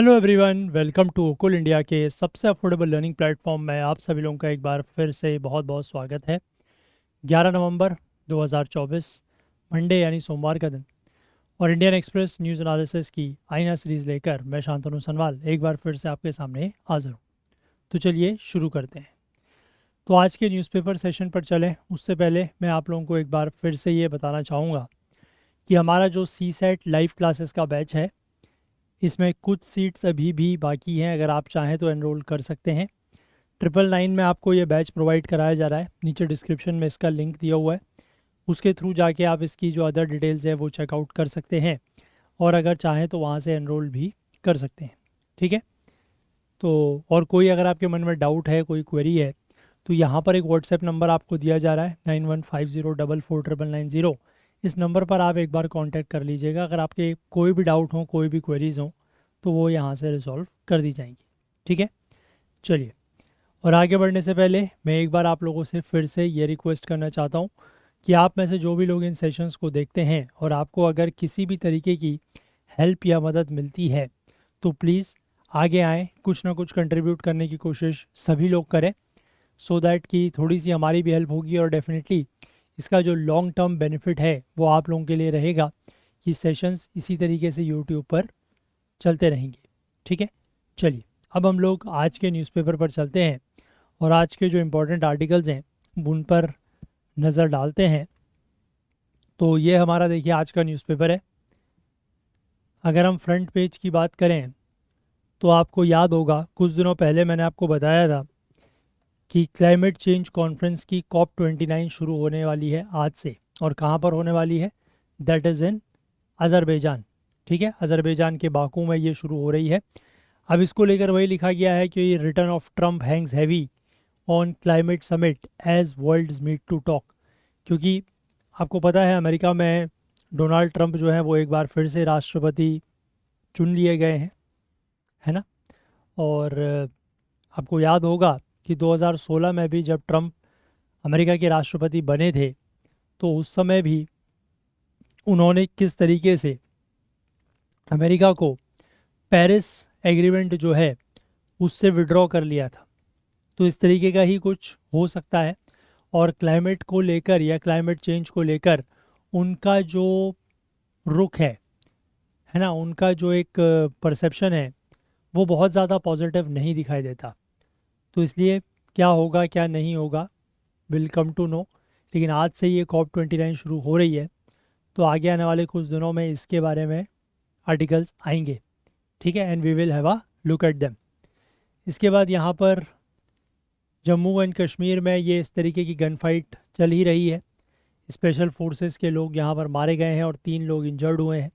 Hello everyone, welcome to Okul India के सबसे affordable learning platform में आप सभी लोगों का एक बार फिर से बहुत बहुत स्वागत है। 11 नवंबर 2024 मंडे यानी सोमवार का दिन और इंडियन एक्सप्रेस न्यूज़ एनालिसिस की आईना सीरीज़ लेकर मैं शांतनु सनवाल एक बार फिर से आपके सामने हाजिर हूँ। तो चलिए शुरू करते हैं। तो आज के न्यूज़पेपर सेशन पर चलें उससे पहले मैं आप लोगों को एक बार फिर से ये बताना चाहूँगा कि हमारा जो सी सेट लाइव क्लासेस का बैच है, इसमें कुछ सीट्स अभी भी बाकी हैं। अगर आप चाहें तो एनरोल कर सकते हैं। 999 में आपको ये बैच प्रोवाइड कराया जा रहा है। नीचे डिस्क्रिप्शन में इसका लिंक दिया हुआ है, उसके थ्रू जाके आप इसकी जो अदर डिटेल्स है वो चेकआउट कर सकते हैं और अगर चाहें तो वहाँ से एनरोल भी कर सकते हैं। ठीक है। तो और कोई अगर आपके मन में डाउट है, कोई क्वेरी है, तो यहाँ पर एक व्हाट्सएप नंबर आपको दिया जा रहा है 9150449990। इस नंबर पर आप एक बार कांटेक्ट कर लीजिएगा। अगर आपके कोई भी डाउट हो, कोई भी क्वेरीज हो, तो वो यहाँ से रिजॉल्व कर दी जाएंगी। ठीक है। चलिए, और आगे बढ़ने से पहले मैं एक बार आप लोगों से फिर से ये रिक्वेस्ट करना चाहता हूँ कि आप में से जो भी लोग इन सेशंस को देखते हैं और आपको अगर किसी भी तरीके की हेल्प या मदद मिलती है तो प्लीज़ आगे आएँ, कुछ ना कुछ कंट्रीब्यूट करने की कोशिश सभी लोग करें, सो दैट कि थोड़ी सी हमारी भी हेल्प होगी और डेफिनेटली इसका जो लॉन्ग टर्म बेनिफिट है वो आप लोगों के लिए रहेगा कि सेशंस इसी तरीके से यूट्यूब पर चलते रहेंगे। ठीक है। चलिए, अब हम लोग आज के न्यूज़पेपर पर चलते हैं और आज के जो इम्पोर्टेंट आर्टिकल्स हैं उन पर नज़र डालते हैं। तो ये हमारा देखिए आज का न्यूज़पेपर है। अगर हम फ्रंट पेज की बात करें तो आपको याद होगा कुछ दिनों पहले मैंने आपको बताया था कि क्लाइमेट चेंज कॉन्फ्रेंस की COP29 शुरू होने वाली है आज से। और कहाँ पर होने वाली है? That is in Azerbaijan. ठीक है, अज़रबैजान के बाकू में ये शुरू हो रही है। अब इसको लेकर वही लिखा गया है कि return of Trump hangs heavy on climate summit as worlds meet to talk. क्योंकि आपको पता है अमेरिका में डोनाल्ड ट्रंप जो है वो एक बार फिर से राष्ट्रपति चुन लिए गए हैं, है ना। और आपको याद होगा कि 2016 में भी जब ट्रंप अमेरिका के राष्ट्रपति बने थे तो उस समय भी उन्होंने किस तरीके से अमेरिका को पेरिस एग्रीमेंट जो है उससे विड्रॉ कर लिया था। तो इस तरीके का ही कुछ हो सकता है। और क्लाइमेट को लेकर या क्लाइमेट चेंज को लेकर उनका जो रुख है ना, उनका जो एक परसेप्शन है वो बहुत ज़्यादा पॉजिटिव नहीं दिखाई देता। तो इसलिए क्या होगा क्या नहीं होगा विल कम टू नो। लेकिन आज से ये COP29 शुरू हो रही है तो आगे आने वाले कुछ दिनों में इसके बारे में आर्टिकल्स आएंगे। ठीक है, and we will have a look at them. इसके बाद यहाँ पर जम्मू एंड कश्मीर में ये इस तरीके की गन फाइट चल ही रही है। स्पेशल फोर्सेस के लोग यहाँ पर मारे गए हैं और 3 लोग इंजर्ड हुए हैं।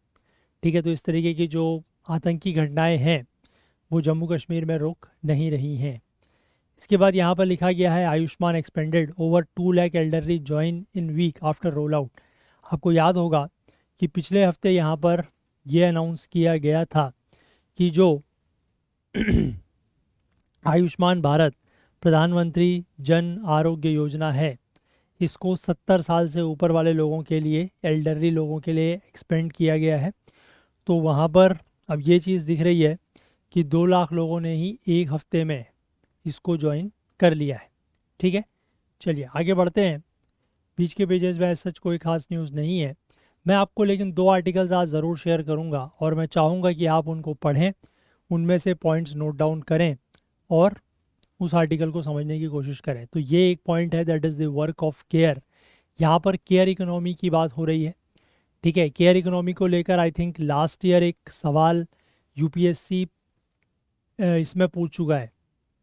ठीक है, तो इस तरीके की जो आतंकी घटनाएं हैं वो जम्मू कश्मीर में रुक नहीं रही हैं। इसके बाद यहाँ पर लिखा गया है Ayushman expanded over 2 lakh elderly join in week after roll out. आपको याद होगा कि पिछले हफ्ते यहाँ पर यह अनाउंस किया गया था कि जो आयुष्मान भारत प्रधानमंत्री जन आरोग्य योजना है इसको 70 साल से ऊपर वाले लोगों के लिए, एल्डरली लोगों के लिए एक्सपेंड किया गया है। तो वहाँ पर अब ये चीज़ दिख रही है कि 2 लाख लोगों ने ही एक हफ्ते में इसको ज्वाइन कर लिया है। ठीक है। चलिए आगे बढ़ते हैं। बीच के पेजेस में सच कोई खास न्यूज़ नहीं है। मैं आपको लेकिन 2 आर्टिकल्स आज ज़रूर शेयर करूंगा और मैं चाहूँगा कि आप उनको पढ़ें, उनमें से पॉइंट्स नोट डाउन करें और उस आर्टिकल को समझने की कोशिश करें। तो ये एक पॉइंट है, that is the work of care. यहाँ पर केयर इकोनॉमी की बात हो रही है। ठीक है, केयर इकोनॉमी को लेकर आई थिंक लास्ट ईयर एक सवाल यूपीएससी इसमें पूछ चुका है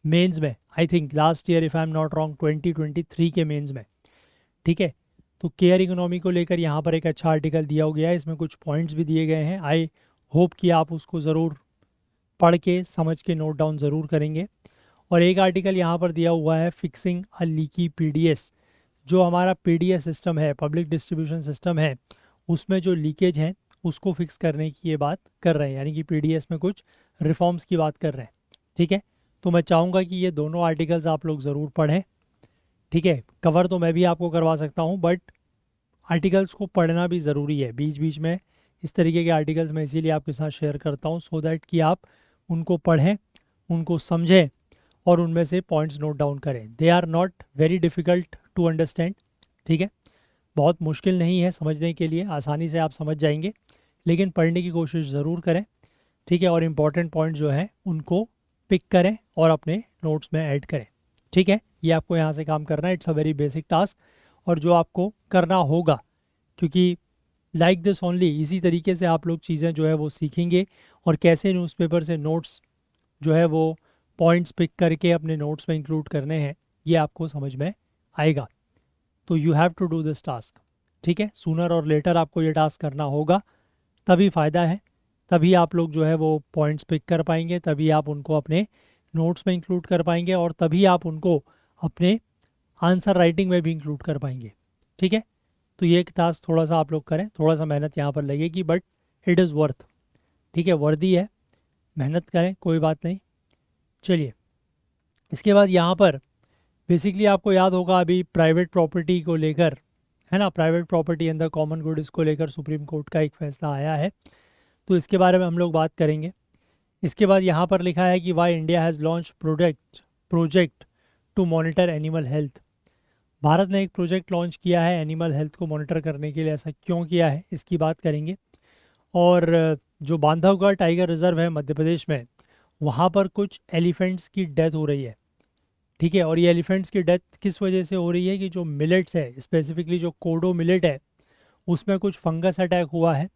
मेंस में। I think last year if I am not wrong 2023 के मेंस में। ठीक है, तो केयर इकोनॉमी को लेकर यहाँ पर एक अच्छा आर्टिकल दिया गया है। इसमें कुछ पॉइंट्स भी दिए गए हैं। आई होप कि आप उसको ज़रूर पढ़ के समझ के नोट डाउन ज़रूर करेंगे। और एक आर्टिकल यहाँ पर दिया हुआ है फिक्सिंग अ लीकी पीडीएस। जो हमारा पीडीएस सिस्टम है, पब्लिक डिस्ट्रीब्यूशन सिस्टम है, उसमें जो लीकेज है उसको फिक्स करने की ये बात कर रहे हैं, यानी कि पीडीएस में कुछ रिफॉर्म्स की बात कर रहे हैं। ठीक है, तो मैं चाहूँगा कि ये दोनों आर्टिकल्स आप लोग ज़रूर पढ़ें। ठीक है, कवर तो मैं भी आपको करवा सकता हूँ बट आर्टिकल्स को पढ़ना भी ज़रूरी है। बीच बीच में इस तरीके के आर्टिकल्स मैं इसीलिए आपके साथ शेयर करता हूँ सो दैट कि आप उनको पढ़ें, उनको समझें और उनमें से पॉइंट्स नोट डाउन करें। They are not very difficult to understand, ठीक है, बहुत मुश्किल नहीं है समझने के लिए, आसानी से आप समझ जाएंगे, लेकिन पढ़ने की कोशिश ज़रूर करें, ठीक है। और इम्पॉर्टेंट पॉइंट जो है उनको पिक करें और अपने नोट्स में ऐड करें, ठीक है। ये आपको यहाँ से काम करना है, it's a very basic task, और जो आपको करना होगा, क्योंकि लाइक दिस ओनली, इसी तरीके से आप लोग चीज़ें जो है वो सीखेंगे, और कैसे न्यूज़पेपर से नोट्स जो है वो पॉइंट्स पिक करके अपने नोट्स में इंक्लूड करने हैं, ये आपको समझ में आएगा। तो you have to do this task, ठीक है। सूनर और लेटर आपको ये टास्क करना होगा, तभी फ़ायदा है, तभी आप लोग जो है वो पॉइंट्स पिक कर पाएंगे, तभी आप उनको अपने नोट्स में इंक्लूड कर पाएंगे, और तभी आप उनको अपने आंसर राइटिंग में भी इंक्लूड कर पाएंगे, ठीक है। तो ये एक टास्क थोड़ा सा आप लोग करें, थोड़ा सा मेहनत यहाँ पर लगेगी, बट इट इज़ वर्थ, ठीक है, वर्दी है, मेहनत करें, कोई बात नहीं। चलिए, इसके बाद यहाँ पर बेसिकली आपको याद होगा अभी प्राइवेट प्रॉपर्टी को लेकर, है ना, private property and the common good, इसको लेकर सुप्रीम कोर्ट का एक फैसला आया है, तो इसके बारे में हम लोग बात करेंगे। इसके बाद यहाँ पर लिखा है कि why India has launch project to monitor animal health. भारत ने एक प्रोजेक्ट लॉन्च किया है एनिमल हेल्थ को मॉनिटर करने के लिए, ऐसा क्यों किया है इसकी बात करेंगे। और जो बांधवगढ़ टाइगर रिजर्व है मध्य प्रदेश में, वहाँ पर कुछ एलिफेंट्स की डेथ हो रही है, ठीक है। और ये एलिफेंट्स की डेथ किस वजह से हो रही है कि जो मिलेट्स है, स्पेसिफिकली जो कोडो मिलेट है, उसमें कुछ फंगस अटैक हुआ है,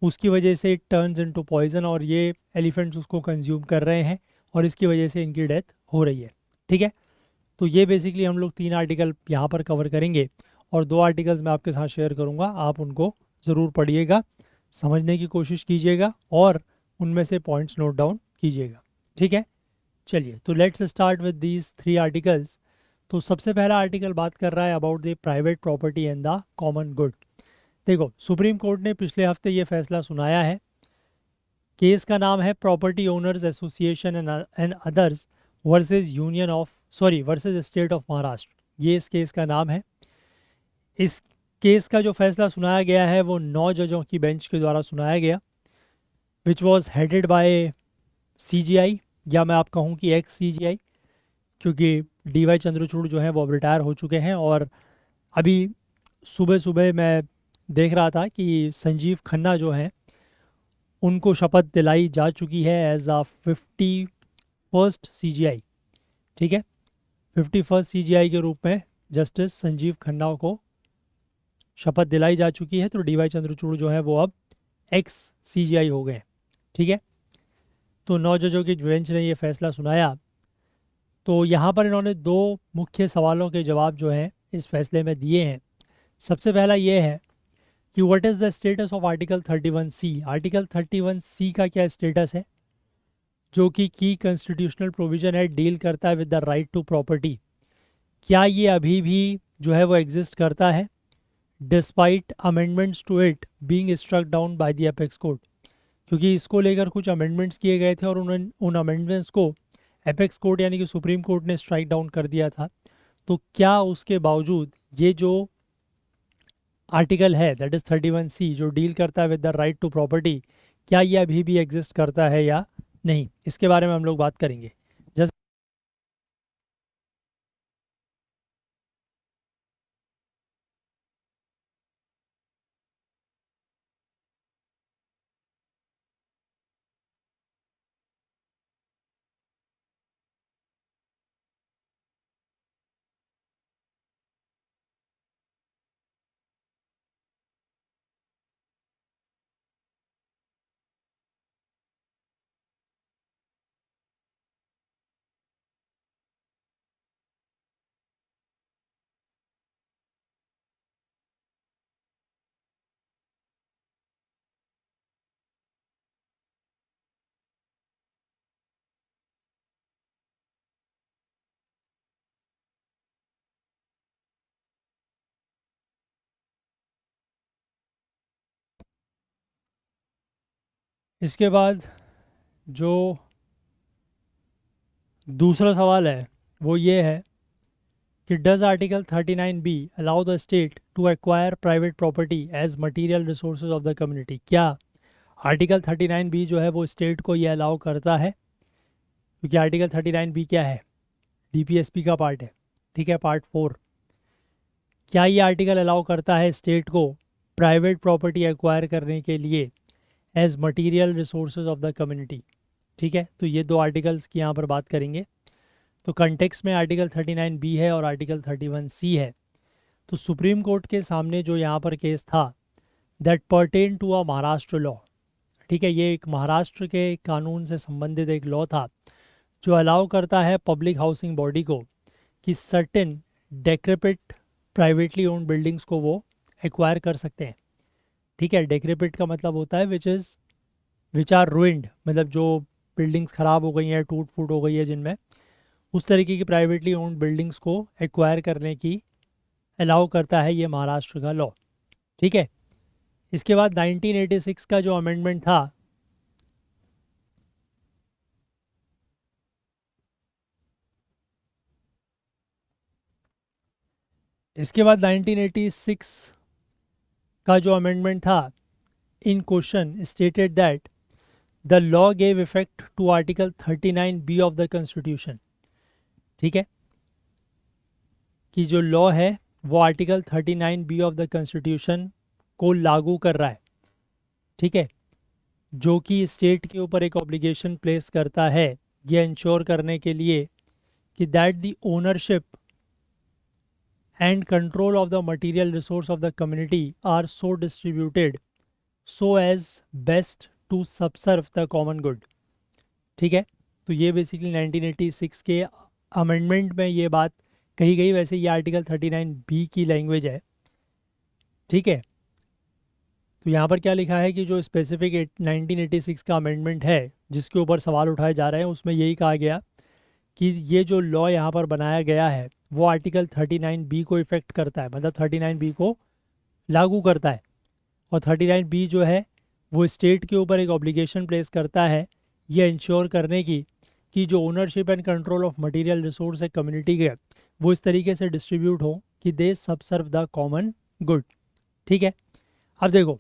उसकी वजह से इट टर्न्स इनटू पॉइजन, और ये एलिफेंट्स उसको कंज्यूम कर रहे हैं, और इसकी वजह से इनकी डेथ हो रही है, ठीक है। तो ये बेसिकली हम लोग 3 आर्टिकल यहाँ पर कवर करेंगे, और 2 आर्टिकल्स मैं आपके साथ शेयर करूँगा, आप उनको ज़रूर पढ़िएगा, समझने की कोशिश कीजिएगा, और उनमें से पॉइंट्स नोट डाउन कीजिएगा, ठीक है। चलिए, तो let's start with these 3 articles. तो सबसे पहला आर्टिकल बात कर रहा है about the private property and the common good. देखो, सुप्रीम कोर्ट ने पिछले हफ्ते ये फैसला सुनाया है, केस का नाम है property owners association and others versus state of Maharashtra, ये इस केस का नाम है। इस केस का जो फैसला सुनाया गया है वो 9 जजों की बेंच के द्वारा सुनाया गया, which was headed by CGI, या मैं आप कहूँ कि एक्स CGI, क्योंकि DY चंद्रचूड़ जो हैं वो अब रिटायर हो चुके हैं। और अभी सुबह सुबह मैं देख रहा था कि संजीव खन्ना जो हैं उनको शपथ दिलाई जा चुकी है एज आ 51st CGI, ठीक है, 51st CGI के रूप में जस्टिस संजीव खन्ना को शपथ दिलाई जा चुकी है। तो DY चंद्रचूड़ जो है वो अब एक्स CGI हो गए, ठीक है। तो 9 जजों की बेंच ने ये फैसला सुनाया। तो यहाँ पर इन्होंने 2 मुख्य सवालों के जवाब जो हैं इस फैसले में दिए हैं। सबसे पहला ये है कि what is the status of article 31C। Article 31C का क्या स्टेटस है, जो कि की कॉन्स्टिट्यूशनल प्रोविज़न है, डील करता है with the right to property. क्या ये अभी भी जो है वो एग्जिस्ट करता है despite amendments to it being struck down by the apex court, क्योंकि इसको लेकर कुछ अमेंडमेंट्स किए गए थे और उन अमेंडमेंट्स को एपेक्स कोर्ट यानी कि सुप्रीम कोर्ट ने स्ट्राइक डाउन कर दिया था। तो क्या उसके बावजूद ये जो आर्टिकल है दैट इज़ 31C जो डील करता है with the right to property, क्या ये अभी भी एग्जिस्ट करता है या नहीं, इसके बारे में हम लोग बात करेंगे। जस्ट इसके बाद जो दूसरा सवाल है वो ये है कि does article 39B allow the state to acquire private property as material resources of the community. क्या आर्टिकल 39B जो है वो स्टेट को ये अलाउ करता है क्योंकि आर्टिकल 39B क्या है, DPSP का पार्ट है, ठीक है, पार्ट 4। क्या ये आर्टिकल अलाउ करता है स्टेट को प्राइवेट प्रॉपर्टी एक्वायर करने के लिए as material resources of the community, ठीक है। तो ये दो आर्टिकल्स की यहाँ पर बात करेंगे। तो कंटेक्स्ट में आर्टिकल 39B है और आर्टिकल 31C है। तो सुप्रीम कोर्ट के सामने जो यहाँ पर केस था that pertain to a Maharashtra law, ठीक है, ये एक महाराष्ट्र के कानून से संबंधित एक लॉ था जो अलाउ करता है पब्लिक हाउसिंग बॉडी को कि सर्टेन डेक्रेपिट प्राइवेटली ओन्ड बिल्डिंग्स को वो एक्वायर कर सकते हैं, ठीक है। डेक्रेपिट का मतलब होता है विच आर रुइंड, मतलब जो बिल्डिंग्स ख़राब हो गई हैं, टूट फूट हो गई है जिनमें, उस तरीके की प्राइवेटली ओन्ड बिल्डिंग्स को एक्वायर करने की अलाउ करता है ये महाराष्ट्र का लॉ, ठीक है। इसके बाद 1986 का जो अमेंडमेंट था, इसके बाद 1986 का जो अमेंडमेंट था in question stated that the law gave effect to article 39B of the constitution, ठीक है, कि जो लॉ है वो article 39B of the constitution को लागू कर रहा है, ठीक है, जो कि स्टेट के ऊपर एक ऑब्लिगेशन प्लेस करता है ये इंश्योर करने के लिए कि that the ownership and control of the material resource of the community are so distributed so as best to subserve the common good, ठीक है। तो ये बेसिकली 1986 के अमेंडमेंट में ये बात कही गई। वैसे ये आर्टिकल 39B की लैंग्वेज है, ठीक है। तो यहाँ पर क्या लिखा है कि जो स्पेसिफिक 1986 का अमेंडमेंट है जिसके ऊपर सवाल उठाए जा रहे हैं उसमें यही कहा गया कि ये जो लॉ यहाँ पर बनाया गया है वो आर्टिकल 39B को इफ़ेक्ट करता है, मतलब 39B को लागू करता है। और 39B जो है वो स्टेट के ऊपर एक ऑब्लिगेशन प्लेस करता है ये इंश्योर करने की कि जो ownership and control of material resource है कम्युनिटी के, वो इस तरीके से डिस्ट्रीब्यूट हो कि दे सबसर्व द कॉमन गुड, ठीक है। अब देखो,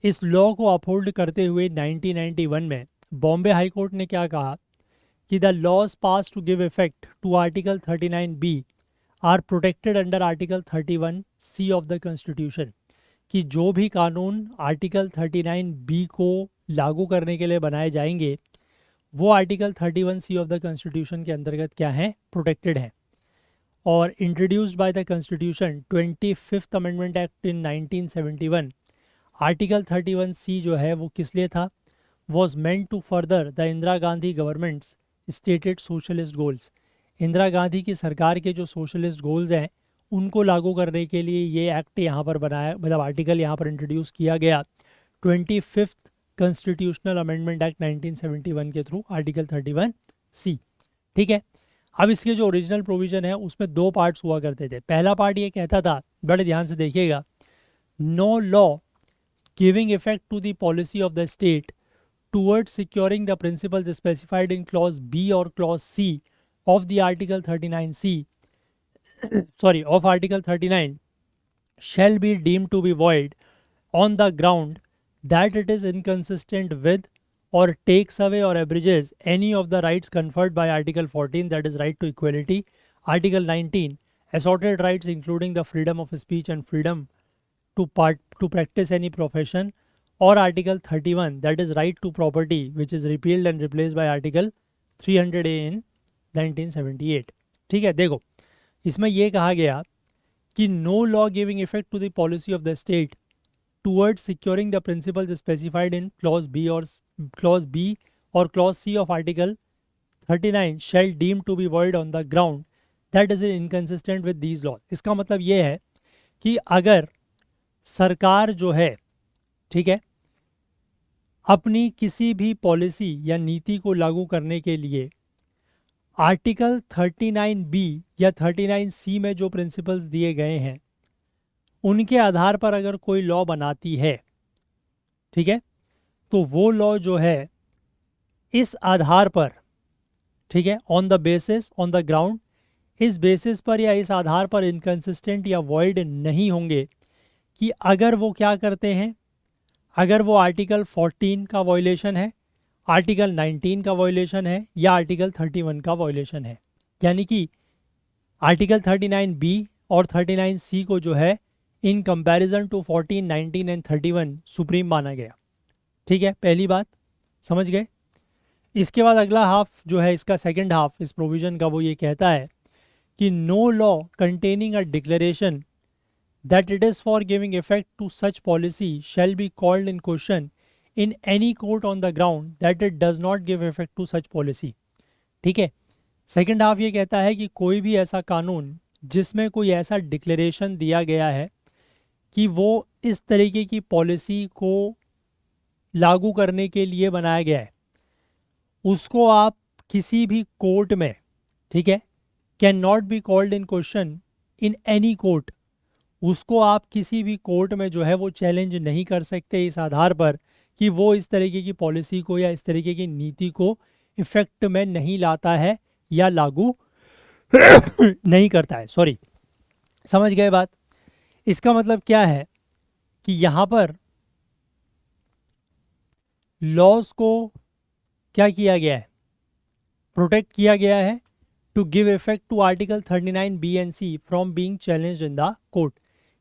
इस लॉ को अपहोल्ड करते हुए 1991 में बॉम्बे हाई कोर्ट ने क्या कहा कि the laws pass to give effect to article 39B are protected under article 31C of the constitution, कि जो भी कानून आर्टिकल 39B को लागू करने के लिए बनाए जाएंगे वो article 31C of the constitution के अंतर्गत क्या है, प्रोटेक्टेड हैं। और introduced by the constitution 25th amendment act in 1971, article 31C जो है वो किस लिए था, was meant to further the Indira Gandhi government's stated socialist goals. Indira Gandhi की सरकार के जो सोशलिस्ट गोल्स हैं उनको लागू करने के लिए ये एक्ट यहाँ पर बनाया, मतलब आर्टिकल यहाँ पर इंट्रोड्यूस किया गया 25th कॉन्स्टिट्यूशनल अमेंडमेंट एक्ट 1971 के थ्रू, आर्टिकल 31C, ठीक है। अब इसके जो ओरिजिनल प्रोविजन है उसमें दो पार्ट्स हुआ करते थे। पहला पार्ट ये कहता था, बड़े ध्यान से देखिएगा, no law giving effect to the policy of the state towards securing the principles specified in clause B or clause C of the article 39C of article 39 shall be deemed to be void on the ground that it is inconsistent with or takes away or abridges any of the rights conferred by article 14, that is right to equality, article 19 assorted rights including the freedom of speech and freedom to practice any profession, और article 31 that is right to property which is repealed and replace by article 300A in 1978, ठीक है। देखो, इसमें यह कहा गया कि no law giving effect to the policy of the state towards securing the principles specified in clause B or clause C of article 39 shall deem to be void on the ground that is inconsistent with these law. इसका मतलब ये है कि अगर सरकार जो है, ठीक है, अपनी किसी भी पॉलिसी या नीति को लागू करने के लिए आर्टिकल 39B या 39C में जो प्रिंसिपल्स दिए गए हैं उनके आधार पर अगर कोई लॉ बनाती है, ठीक है, तो वो लॉ जो है इस आधार पर, ठीक है, on the basis, on the ground, इस बेसिस पर या इस आधार पर इनकंसिस्टेंट या वॉइड नहीं होंगे कि अगर वो क्या करते हैं, अगर वो आर्टिकल 14 का वॉयलेशन है, आर्टिकल 19 का वायोलेशन है या आर्टिकल 31 का वायोलेशन है। यानी कि आर्टिकल 39B और 39C को जो है इन कंपैरिजन टू 14, 19 एंड 31 सुप्रीम माना गया। ठीक है, पहली बात समझ गए। इसके बाद अगला हाफ जो है इसका सेकंड हाफ इस प्रोविजन का, वो ये कहता है कि no law containing a declaration that it is for giving effect to such policy shall be called in question in any court on the ground that it does not give effect to such policy। ठीक है, second half ये कहता है कि कोई भी ऐसा कानून जिसमें कोई ऐसा डिक्लेरेशन दिया गया है कि वो इस तरीके की पॉलिसी को लागू करने के लिए बनाया गया है, उसको आप किसी भी कोर्ट में, ठीक है, can not be called in question in any court, उसको आप किसी भी कोर्ट में जो है वो चैलेंज नहीं कर सकते इस आधार पर कि वो इस तरीके की पॉलिसी को या इस तरीके की नीति को इफेक्ट में नहीं लाता है या लागू नहीं करता है। सॉरी, समझ गए बात। इसका मतलब क्या है कि यहाँ पर लॉज को क्या किया गया है, प्रोटेक्ट किया गया है to give effect to article 39B and C from being challenged in the court.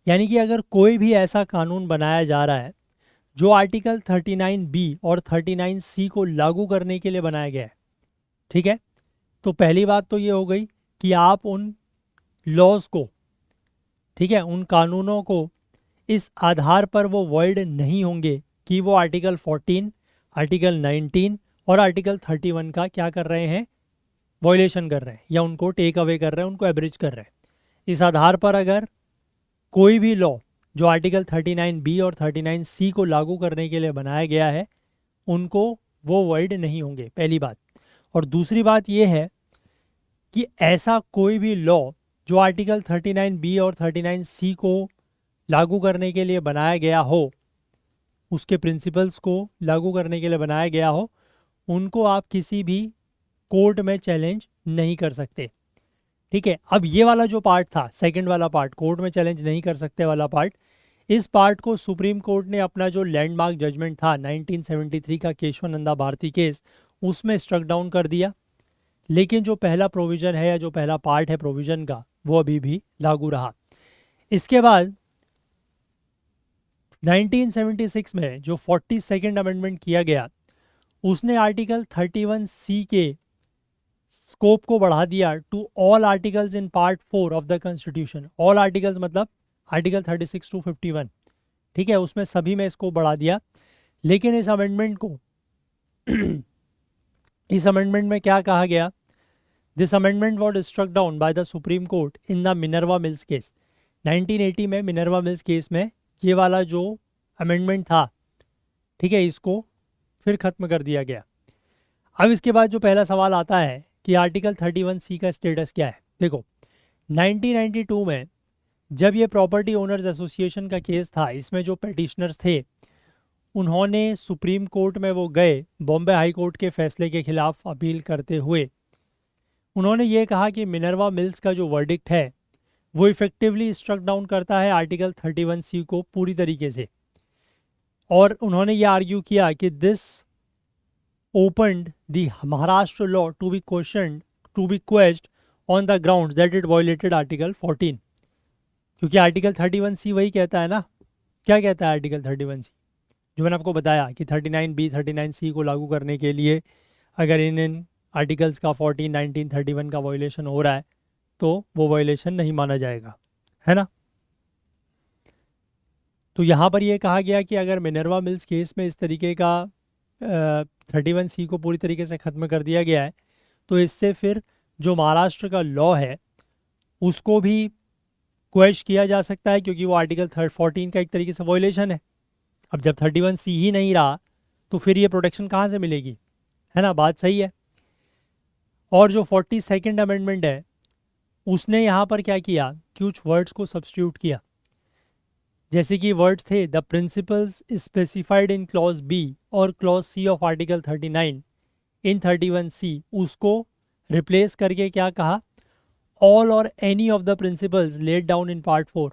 यानी कि अगर कोई भी ऐसा कानून बनाया जा रहा है जो आर्टिकल 39B और 39C को लागू करने के लिए बनाया गया है, ठीक है, तो पहली बात तो ये हो गई कि आप उन लॉज को, ठीक है, उन कानूनों को इस आधार पर वो वॉइड नहीं होंगे कि वो आर्टिकल 14, आर्टिकल 19 और आर्टिकल 31 का क्या कर रहे हैं, वॉयलेशन कर रहे हैं या उनको टेक अवे कर रहे हैं, उनको एब्रिज कर रहे हैं। इस आधार पर अगर कोई भी लॉ जो आर्टिकल 39B और 39C को लागू करने के लिए बनाया गया है, उनको वो वॉइड नहीं होंगे, पहली बात। और दूसरी बात ये है कि ऐसा कोई भी लॉ जो आर्टिकल 39B और 39C को लागू करने के लिए बनाया गया हो, उसके प्रिंसिपल्स को लागू करने के लिए बनाया गया हो, उनको आप किसी भी कोर्ट में चैलेंज नहीं कर सकते। ठीक है, अब ये वाला जो पार्ट था, सेकंड वाला पार्ट, कोर्ट में चैलेंज नहीं कर सकते वाला पार्ट, इस पार्ट को सुप्रीम कोर्ट ने अपना जो लैंडमार्क जजमेंट था 1973 का केशवानंदा भारती केस, उसमें स्ट्रक डाउन कर दिया। लेकिन जो पहला प्रोविजन है या जो पहला पार्ट है प्रोविजन का, वो अभी भी लागू रहा। इसके बाद 1976 में जो 42nd अमेंडमेंट किया गया, उसने आर्टिकल 31C के स्कोप को बढ़ा दिया to all articles in part 4 of the constitution. All articles मतलब आर्टिकल 36 टू 51, ठीक है, उसमें सभी में इसको बढ़ा दिया। लेकिन इस अमेंडमेंट को इस अमेंडमेंट में क्या कहा गया, this amendment was struck down by the supreme court in the Minerva mills case. 1980 में मिनर्वा मिल्स केस में ये वाला जो अमेंडमेंट था, ठीक है, इसको फिर ख़त्म कर दिया गया। अब इसके बाद जो पहला सवाल आता है कि आर्टिकल 31C का स्टेटस क्या है। देखो, 1992 में जब ये प्रॉपर्टी ओनर्स एसोसिएशन का केस था, इसमें जो पेटिशनर्स थे उन्होंने सुप्रीम कोर्ट में वो गए, बॉम्बे हाई कोर्ट के फैसले के खिलाफ अपील करते हुए उन्होंने ये कहा कि मिनर्वा मिल्स का जो वर्डिक्ट है वो इफेक्टिवली स्ट्रक डाउन करता है आर्टिकल 31C को पूरी तरीके से। और उन्होंने ये आर्ग्यू किया कि this opened the Maharashtra law to be questioned on the grounds that it violated Article 14। क्योंकि आर्टिकल 31C वही कहता है ना, क्या कहता है आर्टिकल 31C, जो मैंने आपको बताया कि 39B 39C को लागू करने के लिए अगर इन आर्टिकल्स का 14, 19, 31 का वायोलेशन हो रहा है तो वो वायोलेशन नहीं माना जाएगा, है ना। तो यहाँ पर ये कहा गया कि अगर मिनर्वा मिल्स केस में इस तरीके का 31C को पूरी तरीके से ख़त्म कर दिया गया है, तो इससे फिर जो महाराष्ट्र का लॉ है उसको भी क्वेश्चन किया जा सकता है, क्योंकि वो आर्टिकल 14 का एक तरीके से वायोलेशन है। अब जब 31C ही नहीं रहा तो फिर ये प्रोटेक्शन कहाँ से मिलेगी, है ना, बात सही है। और जो 42nd अमेंडमेंट है उसने यहाँ पर क्या किया, कुछ वर्ड्स को सब्स्टिट्यूट किया। जैसे कि वर्ड्स थे the principles specified in clause B और clause C of article 39 in 31C, उसको रिप्लेस करके क्या कहा, ऑल और any of the principles laid down in part 4।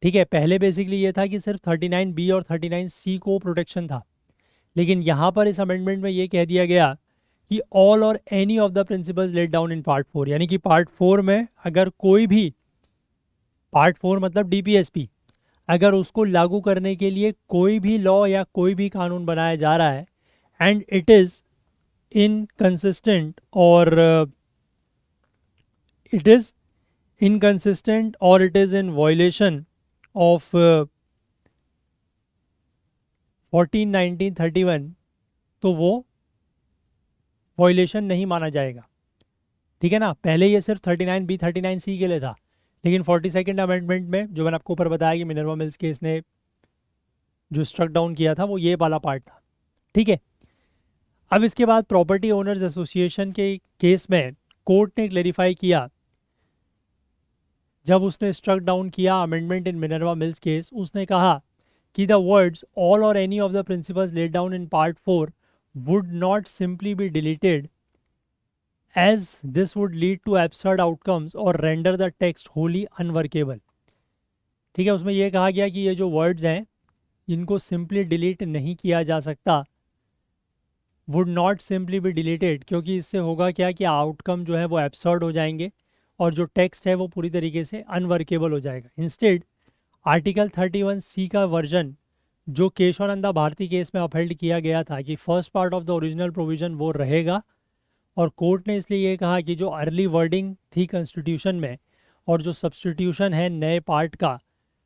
ठीक है, पहले बेसिकली ये था कि सिर्फ 39B और 39C को प्रोटेक्शन था, लेकिन यहाँ पर इस अमेंडमेंट में ये कह दिया गया कि ऑल और any of the principles laid down in part 4, यानी कि पार्ट 4 में अगर कोई भी, पार्ट 4 मतलब डीपीएसपी, अगर उसको लागू करने के लिए कोई भी लॉ या कोई भी कानून बनाया जा रहा है एंड इट इज़ इनकंसिस्टेंट और it is inconsistent or it is in violation of 14, 19, 31, तो वो वायलेशन नहीं माना जाएगा। ठीक है ना, पहले ये सिर्फ 39B 39C के लिए था, लेकिन 42nd अमेंडमेंट में जो मैंने आपको ऊपर बताया कि मिनर्वा मिल्स केस ने जो स्ट्रक डाउन किया था वो ये वाला पार्ट था। ठीक है, अब इसके बाद प्रॉपर्टी ओनर्स एसोसिएशन के केस में कोर्ट ने क्लेरिफाई किया, जब उसने स्ट्रक डाउन किया amendment in Minerva mills case, उसने कहा कि द वर्ड्स ऑल और any of the principles laid down in part 4 would not simply be deleted as this would lead to absurd outcomes और render the text wholly unworkable. ठीक है, उसमें यह कहा गया कि ये जो वर्ड्स हैं इनको सिंपली डिलीट नहीं किया जा सकता, would not simply be deleted, क्योंकि इससे होगा क्या कि आउटकम जो है वो एब्सर्ड हो जाएंगे और जो टेक्स्ट है वो पूरी तरीके से अनवर्केबल हो जाएगा। इंस्टेड आर्टिकल 31C का वर्जन जो केशवानंदा भारती केस में अपहेल्ड किया गया था कि first part of the original provision वो रहेगा, और कोर्ट ने इसलिए ये कहा कि जो अर्ली वर्डिंग थी कॉन्स्टिट्यूशन में और जो सब्सटीट्यूशन है नए पार्ट का,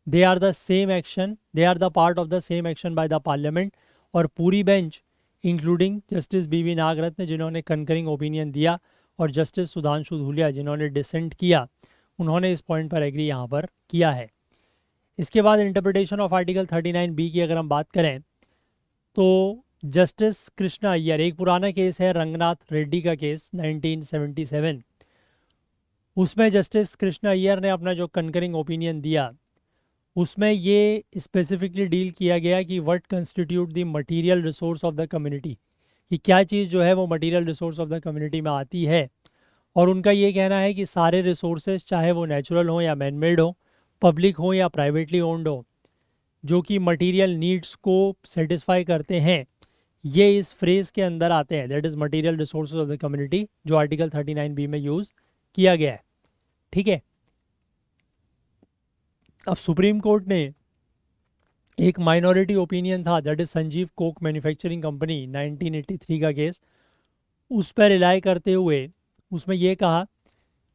they are the same action, they are the part of the same action by the parliament. और पूरी bench including justice BV Nagarathna जिन्होंने कंकरिंग ओपिनियन दिया और जस्टिस सुधांशु धूलिया जिन्होंने डिसेंट किया, उन्होंने इस पॉइंट पर एग्री यहाँ पर किया है। इसके बाद इंटरप्रिटेशन ऑफ आर्टिकल 39B की अगर हम बात करें तो जस्टिस कृष्णा अय्यर, एक पुराना केस है रंगनाथ रेड्डी का केस 1977, उसमें जस्टिस कृष्णा अय्यर ने अपना जो कंकरिंग ओपिनियन दिया उसमें ये स्पेसिफिकली डील किया गया कि what constitute the material resource of the community, कि क्या चीज़ जो है वो material resource of the community में आती है। और उनका ये कहना है कि सारे रिसोर्सेज चाहे वो नेचुरल हो या मैन मेड हो, पब्लिक हो या प्राइवेटली ओन्ड हो, जो कि मटेरियल नीड्स को सेटिस्फाई करते हैं, ये इस फ्रेज के अंदर आते हैं, that is material resources of the community, जो आर्टिकल 39B में यूज़ किया गया है। ठीक है, अब सुप्रीम कोर्ट ने एक माइनॉरिटी ओपिनियन था, that is Sanjeev Coke manufacturing company 1983 का केस, उस पर रिलाई करते हुए उसमें यह कहा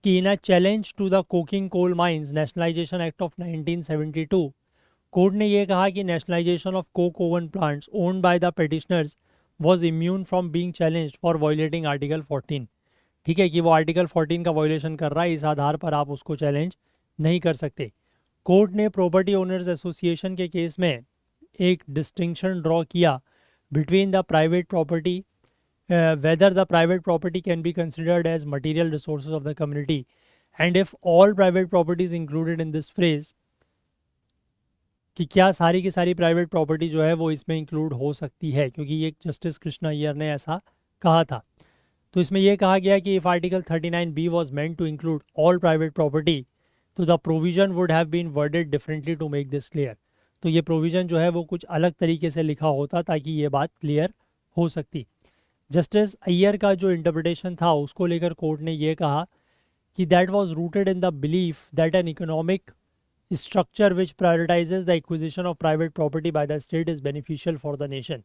कि in a challenge to the coking coal mines nationalisation act of 1972, court ने यह कहा कि nationalisation of coke oven plants owned by the petitioners was immune from being challenged for violating article 14। ठीक है, कि वो आर्टिकल 14 का वायलेशन कर रहा है, इस आधार पर आप उसको चैलेंज नहीं कर सकते। कोर्ट ने प्रॉपर्टी ओनर्स एसोसिएशन के केस में एक डिस्टिंक्शन ड्रॉ किया between the private property, whether the private property can be considered as material resources of the community, and if all private property is included in this phrase, कि क्या सारी की सारी private property जो है वो इसमें इंक्लूड हो सकती है, क्योंकि ये जस्टिस कृष्णा अय्यर ने ऐसा कहा था। तो इसमें यह कहा गया कि if article 39B was meant to include all private property, तो the provision would have been worded differently to make this clear. तो ये प्रोविजन जो है वो कुछ अलग तरीके से लिखा होता ताकि ये बात क्लियर हो सकती। जस्टिस अय्यर का जो इंटरप्रिटेशन था उसको लेकर कोर्ट ने ये कहा कि that was rooted in the belief that an economic structure which prioritises the acquisition of private property by the state is beneficial for the nation.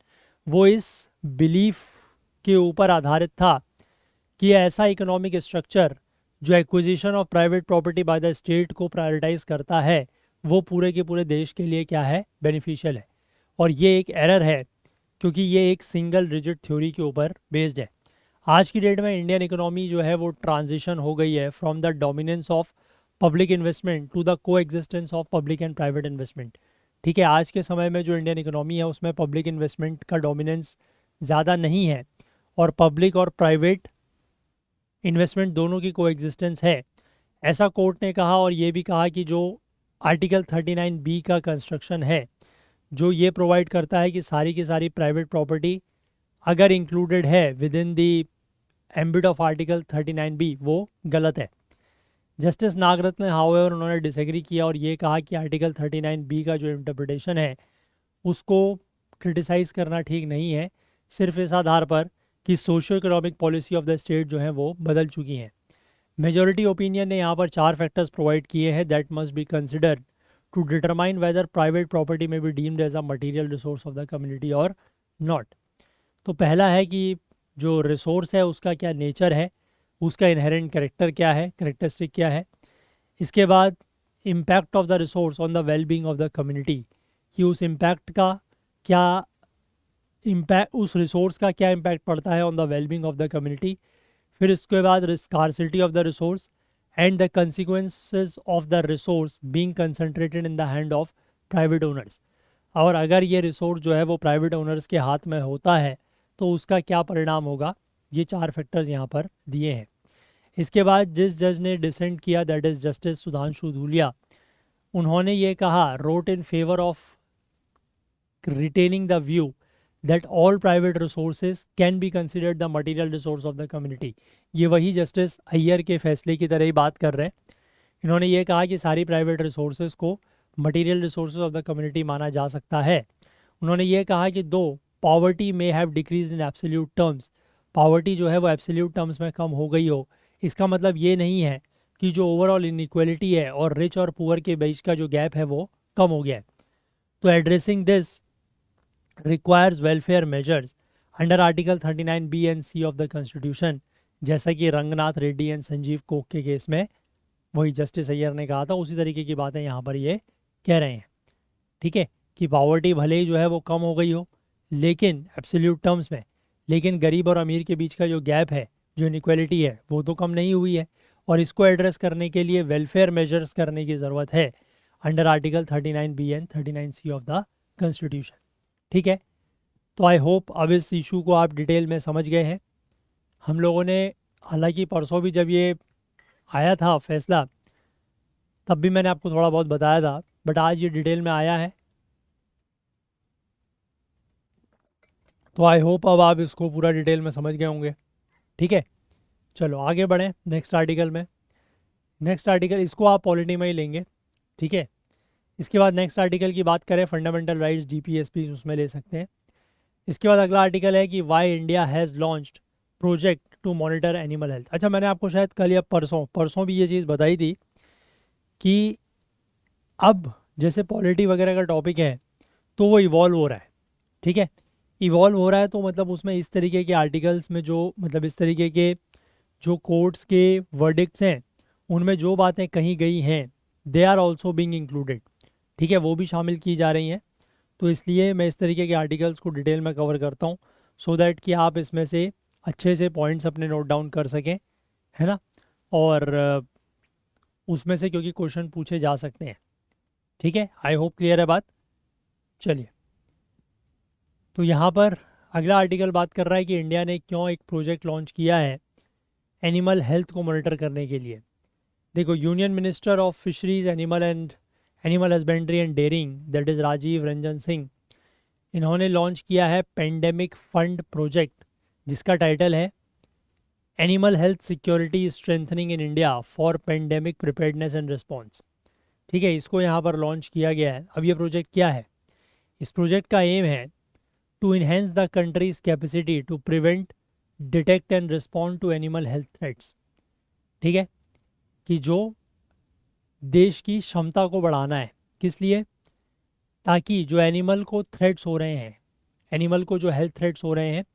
वो इस बिलीफ के ऊपर आधारित था कि ऐसा इकोनॉमिक स्ट्रक्चर जो acquisition of private property by the state को प्रायोरिटाइज करता है वो पूरे के पूरे देश के लिए क्या है, बेनिफिशियल है। और ये एक एरर है क्योंकि ये एक सिंगल रिजिड थ्योरी के ऊपर बेस्ड है। आज की डेट में इंडियन इकोनॉमी जो है वो ट्रांजिशन हो गई है from the dominance of public investment to the coexistence of public and private investment. ठीक है, आज के समय में जो इंडियन इकोनॉमी है उसमें पब्लिक इन्वेस्टमेंट का डोमिनेंस ज़्यादा नहीं है और पब्लिक और प्राइवेट इन्वेस्टमेंट दोनों की को एग्जिस्टेंस है, ऐसा कोर्ट ने कहा। और ये भी कहा कि जो आर्टिकल 39B का कंस्ट्रक्शन है जो ये प्रोवाइड करता है कि सारी की सारी प्राइवेट प्रॉपर्टी अगर इंक्लूडेड है with in the ambit of article 39B, वो गलत है। जस्टिस नागरत्न हाउएवर उन्होंने डिसएग्री किया और ये कहा कि आर्टिकल 39B का जो इंटरप्रिटेशन है उसको क्रिटिसाइज़ करना ठीक नहीं है सिर्फ इस आधार पर कि socio economic policy of the state जो है वो बदल चुकी हैं। मेजॉरिटी ओपिनियन ने यहाँ पर 4 फैक्टर्स प्रोवाइड किए हैं that must be considered to determine whether private property may be deemed as a material resource of the community or not. तो पहला है कि जो रिसोर्स है उसका क्या नेचर है, उसका इनहेरेंट कैरेक्टर क्या है, कैरेक्टरिस्टिक क्या है। इसके बाद impact of the resource on the well being of the community, कि उस इम्पैक्ट का क्या इम्पैक्ट, उस रिसोर्स का क्या इम्पैक्ट पड़ता है on the well being of the community. फिर इसके बाद scarcity of the resource and the consequences of the resource being concentrated in the hand of private owners. और अगर ये रिसोर्स जो है वो प्राइवेट ओनर्स के हाथ में होता है तो उसका क्या परिणाम होगा। ये 4 फैक्टर्स यहाँ पर दिए हैं। इसके बाद जिस जज ने डिसेंट किया that is justice Sudhanshu Dhulia, उन्होंने ये कहा, wrote in favour of retaining the view that all private resources can be considered the material resource of the community। ये वही जस्टिस अय्यर के फैसले की तरह ही बात कर रहे हैं। इन्होंने ये कहा कि सारी प्राइवेट रिसोर्सेज को material resources of the community माना जा सकता है। उन्होंने ये कहा कि दो poverty may have decrease in absolute terms, poverty जो है वो एब्सोल्यूट टर्म्स में कम हो गई हो, इसका मतलब ये नहीं है कि जो ओवरऑल इनइक्वालिटी है और रिच और पुअर के बीच का जो गैप है वो कम हो गया है। तो addressing this requires welfare measures under Article 39B and C of the Constitution, जैसा कि रंगनाथ रेड्डी एंड संजीव कोक के केस में वही जस्टिस अय्यर ने कहा था, उसी तरीके की बातें यहाँ पर ये कह रहे हैं। ठीक है, कि पॉवर्टी भले ही जो है वो कम हो गई हो लेकिन एब्सोल्यूट टर्म्स में, लेकिन गरीब और अमीर के बीच का जो गैप है, जो इनइक्वालिटी है, वो तो कम नहीं हुई है। और इसको एड्रेस करने के लिए वेलफेयर मेजर्स करने की ज़रूरत है under article 39B and 39C of the constitution. ठीक है, तो आई होप अब इस इशू को आप डिटेल में समझ गए हैं। हम लोगों ने, हालांकि परसों भी जब ये आया था फैसला तब भी मैंने आपको थोड़ा बहुत बताया था, बट आज ये डिटेल में आया है, तो आई होप अब आप इसको पूरा डिटेल में समझ गए होंगे। ठीक है, चलो आगे बढ़ें नेक्स्ट आर्टिकल में। नेक्स्ट आर्टिकल, इसको आप पॉलिटी में ही लेंगे। ठीक है, इसके बाद नेक्स्ट आर्टिकल की बात करें, फंडामेंटल राइट्स DPSP, उसमें ले सकते हैं। इसके बाद अगला आर्टिकल है कि why India has launched project to monitor animal health. अच्छा, मैंने आपको शायद कल या परसों भी ये चीज़ बताई थी कि अब जैसे पॉलिटी वगैरह का टॉपिक है तो वो इवॉल्व हो रहा है। ठीक है, इवॉल्व हो रहा है तो मतलब उसमें इस तरीके के आर्टिकल्स में जो मतलब इस तरीके के जो कोर्ट्स के वर्डिक्ट्स हैं उनमें जो बातें कही गई हैं they are also being included. ठीक है, वो भी शामिल की जा रही हैं। तो इसलिए मैं इस तरीके के आर्टिकल्स को डिटेल में कवर करता हूँ सो दैट कि आप इसमें से अच्छे से पॉइंट्स अपने नोट डाउन कर सकें, है ना, और उसमें से क्योंकि क्वेश्चन पूछे जा सकते हैं। ठीक है, आई होप क्लियर है बात। चलिए, तो यहाँ पर अगला आर्टिकल बात कर रहा है कि इंडिया ने क्यों एक प्रोजेक्ट लॉन्च किया है एनिमल हेल्थ को मॉनिटर करने के लिए। देखो, union minister of fisheries animal husbandry and dairying that is Rajiv Ranjan Singh, इन्होंने लॉन्च किया है पेंडेमिक फंड प्रोजेक्ट जिसका टाइटल है animal health security strengthening in India for pandemic preparedness and response. ठीक है, इसको यहाँ पर लॉन्च किया गया है। अब ये प्रोजेक्ट क्या है? इस प्रोजेक्ट का एम है to enhance the country's capacity to prevent, detect and respond to animal health threats. ठीक है, कि जो देश की क्षमता को बढ़ाना है, किस लिए? ताकि जो एनिमल को थ्रेट्स हो रहे हैं, एनिमल को जो हेल्थ थ्रेट्स हो रहे हैं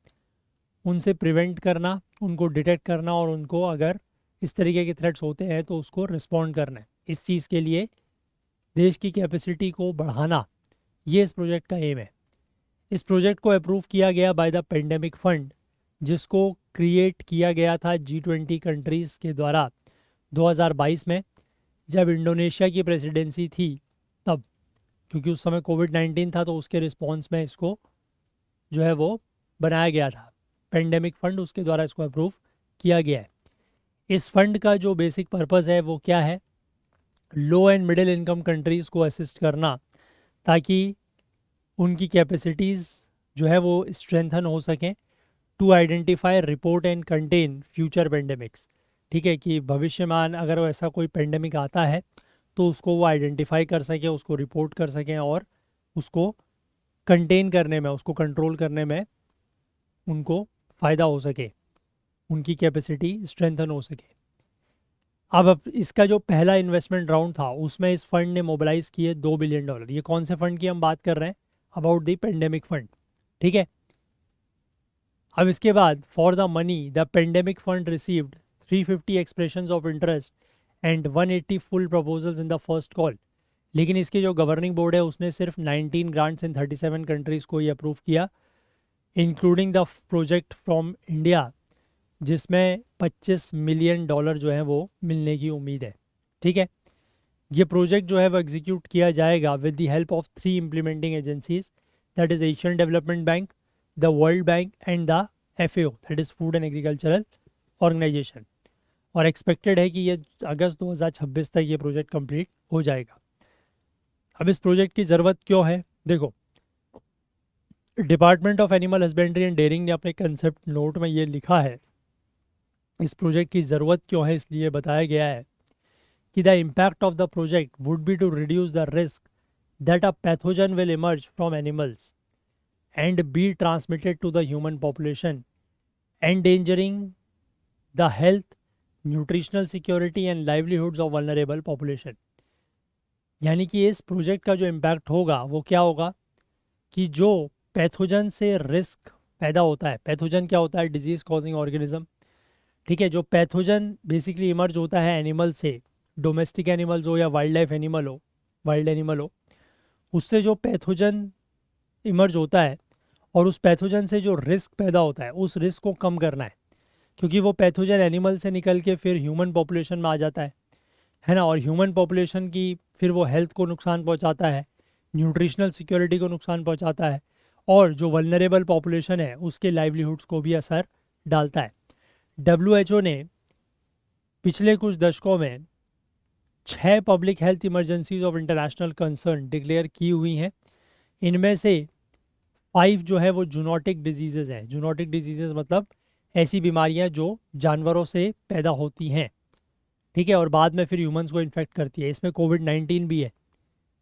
उनसे प्रिवेंट करना, उनको डिटेक्ट करना, और उनको अगर इस तरीके के थ्रेट्स होते हैं तो उसको रिस्पॉन्ड करना है। इस चीज़ के लिए देश की कैपेसिटी को बढ़ाना, ये इस प्रोजेक्ट का एम है। इस प्रोजेक्ट को अप्रूव किया गया बाय द पेंडेमिक फंड, जिसको क्रिएट किया गया था G20 कंट्रीज़ के द्वारा 2022 में, जब इंडोनेशिया की प्रेसिडेंसी थी तब, क्योंकि उस समय कोविड-19 था तो उसके रिस्पॉन्स में इसको जो है वो बनाया गया था। पेंडेमिक फंड, उसके द्वारा इसको अप्रूव किया गया है। इस फंड का जो बेसिक पर्पज़ है वो क्या है? लो एंड मिडिल इनकम कंट्रीज़ को असिस्ट करना ताकि उनकी कैपेसिटीज़ जो है वो स्ट्रेंथन हो सकें to identify, report and contain future pandemics. ठीक है, कि भविष्य में अगर ऐसा कोई पेंडेमिक आता है तो उसको वो आइडेंटिफाई कर सकें, उसको रिपोर्ट कर सकें और उसको कंटेन करने में, उसको कंट्रोल करने में उनको फ़ायदा हो सके, उनकी कैपेसिटी स्ट्रेंथन हो सके। अब इसका जो पहला इन्वेस्टमेंट राउंड था उसमें इस फंड ने मोबिलाइज किए $2 बिलियन। ये कौन से फंड की हम बात कर रहे हैं? About the pandemic fund. ठीक है। अब इसके बाद for the money the pandemic fund received 350 expressions of interest and 180 full proposals in the first call. लेकिन इसकी जो गवर्निंग बोर्ड है उसने सिर्फ 19 ग्रांट्स इन 37 कंट्रीज़ को ये अप्रूव किया, including the project from India, जिसमें $25 मिलियन जो है वो मिलने की उम्मीद है। ठीक है। ये प्रोजेक्ट जो है वो एग्जीक्यूट किया जाएगा with the help of 3 implementing agencies, that is Asian development bank, the world bank and the FAO, that is food and agricultural organisation. और एक्सपेक्टेड है कि ये अगस्त 2026 तक ये प्रोजेक्ट कंप्लीट हो जाएगा। अब इस प्रोजेक्ट की ज़रूरत क्यों है? देखो, department of animal husbandry and dairying ने अपने कंसेप्ट नोट में ये लिखा है, इस प्रोजेक्ट की ज़रूरत क्यों है, इसलिए बताया गया है कि the impact of the project would be to reduce the risk that a pathogen will emerge from animals and be transmitted to the human population, endangering the health, nutritional security and livelihoods of vulnerable population. यानी कि इस project का जो impact होगा वो क्या होगा कि जो पैथोजन से रिस्क पैदा होता है, पैथोजन क्या होता है? Disease causing organism. ठीक है। जो पैथोजन बेसिकली इमर्ज होता है एनिमल से, डोमेस्टिक एनिमल्स हो या वाइल्ड लाइफ एनिमल हो, वाइल्ड एनिमल हो, उससे जो पैथोजन इमर्ज होता है और उस पैथोजन से जो रिस्क पैदा होता है उस रिस्क को कम करना है, क्योंकि वो पैथोजन एनिमल से निकल के फिर ह्यूमन पॉपुलेशन में आ जाता है ना। और ह्यूमन पॉपुलेशन की फिर वो हेल्थ को नुकसान पहुंचाता है, न्यूट्रिशनल सिक्योरिटी को नुकसान पहुंचाता है, और जो वल्नरेबल पॉपुलेशन है उसके लाइवलीहुड्स को भी असर डालता है। WHO ने पिछले कुछ दशकों में 6 public health emergencies of international concern declare की हुई हैं। इनमें से 5 जो है वो जूनोटिक डिजीज़ेज़ हैं। जूनोटिक डिजीज़ेज़ मतलब ऐसी बीमारियां जो जानवरों से पैदा होती हैं, ठीक है, और बाद में फिर ह्यूमंस को इन्फेक्ट करती है। इसमें कोविड-19 भी है,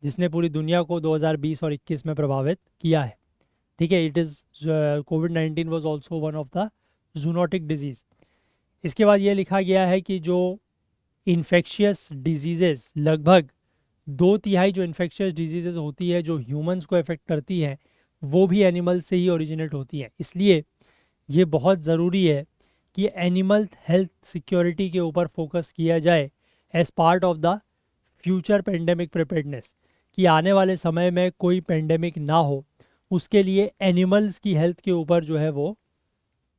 जिसने पूरी दुनिया को 2020 और 21 में प्रभावित किया है। ठीक है। It is covid was also one of the zoonotic disease. इसके बाद ये लिखा गया है कि जो इन्फेक्शियस डिजीज़ेज़, लगभग 2/3 जो इन्फेक्शियस डिजीज़ेज़ होती है जो ह्यूमंस को अफेक्ट करती हैं, वो भी एनिमल से ही ओरिजिनेट होती हैं। इसलिए ये बहुत ज़रूरी है कि एनिमल हेल्थ सिक्योरिटी के ऊपर फोकस किया जाए as part of the future pandemic preparedness, कि आने वाले समय में कोई पेंडेमिक ना हो, उसके लिए एनिमल्स की हेल्थ के ऊपर जो है वो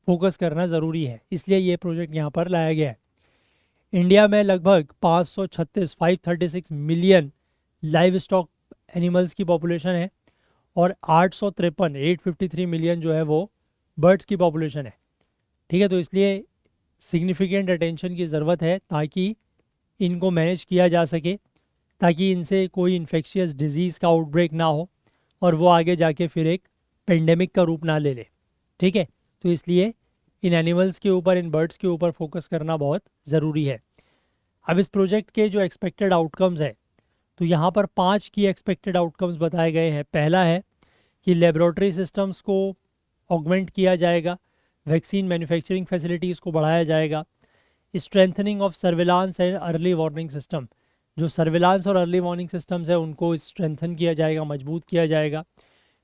फोकस करना ज़रूरी है। इसलिए ये प्रोजेक्ट यहाँ पर लाया गया है। इंडिया में लगभग 536 मिलियन लाइव स्टॉक एनिमल्स की पॉपुलेशन है और 853 मिलियन जो है वो बर्ड्स की पॉपुलेशन है। ठीक है। तो इसलिए सिग्निफिकेंट अटेंशन की ज़रूरत है ताकि इनको मैनेज किया जा सके, ताकि इनसे कोई इन्फेक्शियस डिजीज़ का आउटब्रेक ना हो और वो आगे जाके फिर एक पेंडेमिक का रूप ना ले ले। ठीक है। तो इसलिए इन एनिमल्स के ऊपर, इन बर्ड्स के ऊपर फोकस करना बहुत ज़रूरी है। अब इस प्रोजेक्ट के जो एक्सपेक्टेड आउटकम्स है, तो यहाँ पर 5 की एक्सपेक्टेड आउटकम्स बताए गए हैं। पहला है कि लेबोरेटरी सिस्टम्स को ऑगमेंट किया जाएगा, वैक्सीन मैन्युफैक्चरिंग फैसिलिटीज़ को बढ़ाया जाएगा, strengthening of surveillance and early warning system, जो सर्विलांस और अर्ली वार्निंग सिस्टम्स है उनको स्ट्रेंथन किया जाएगा, मजबूत किया जाएगा।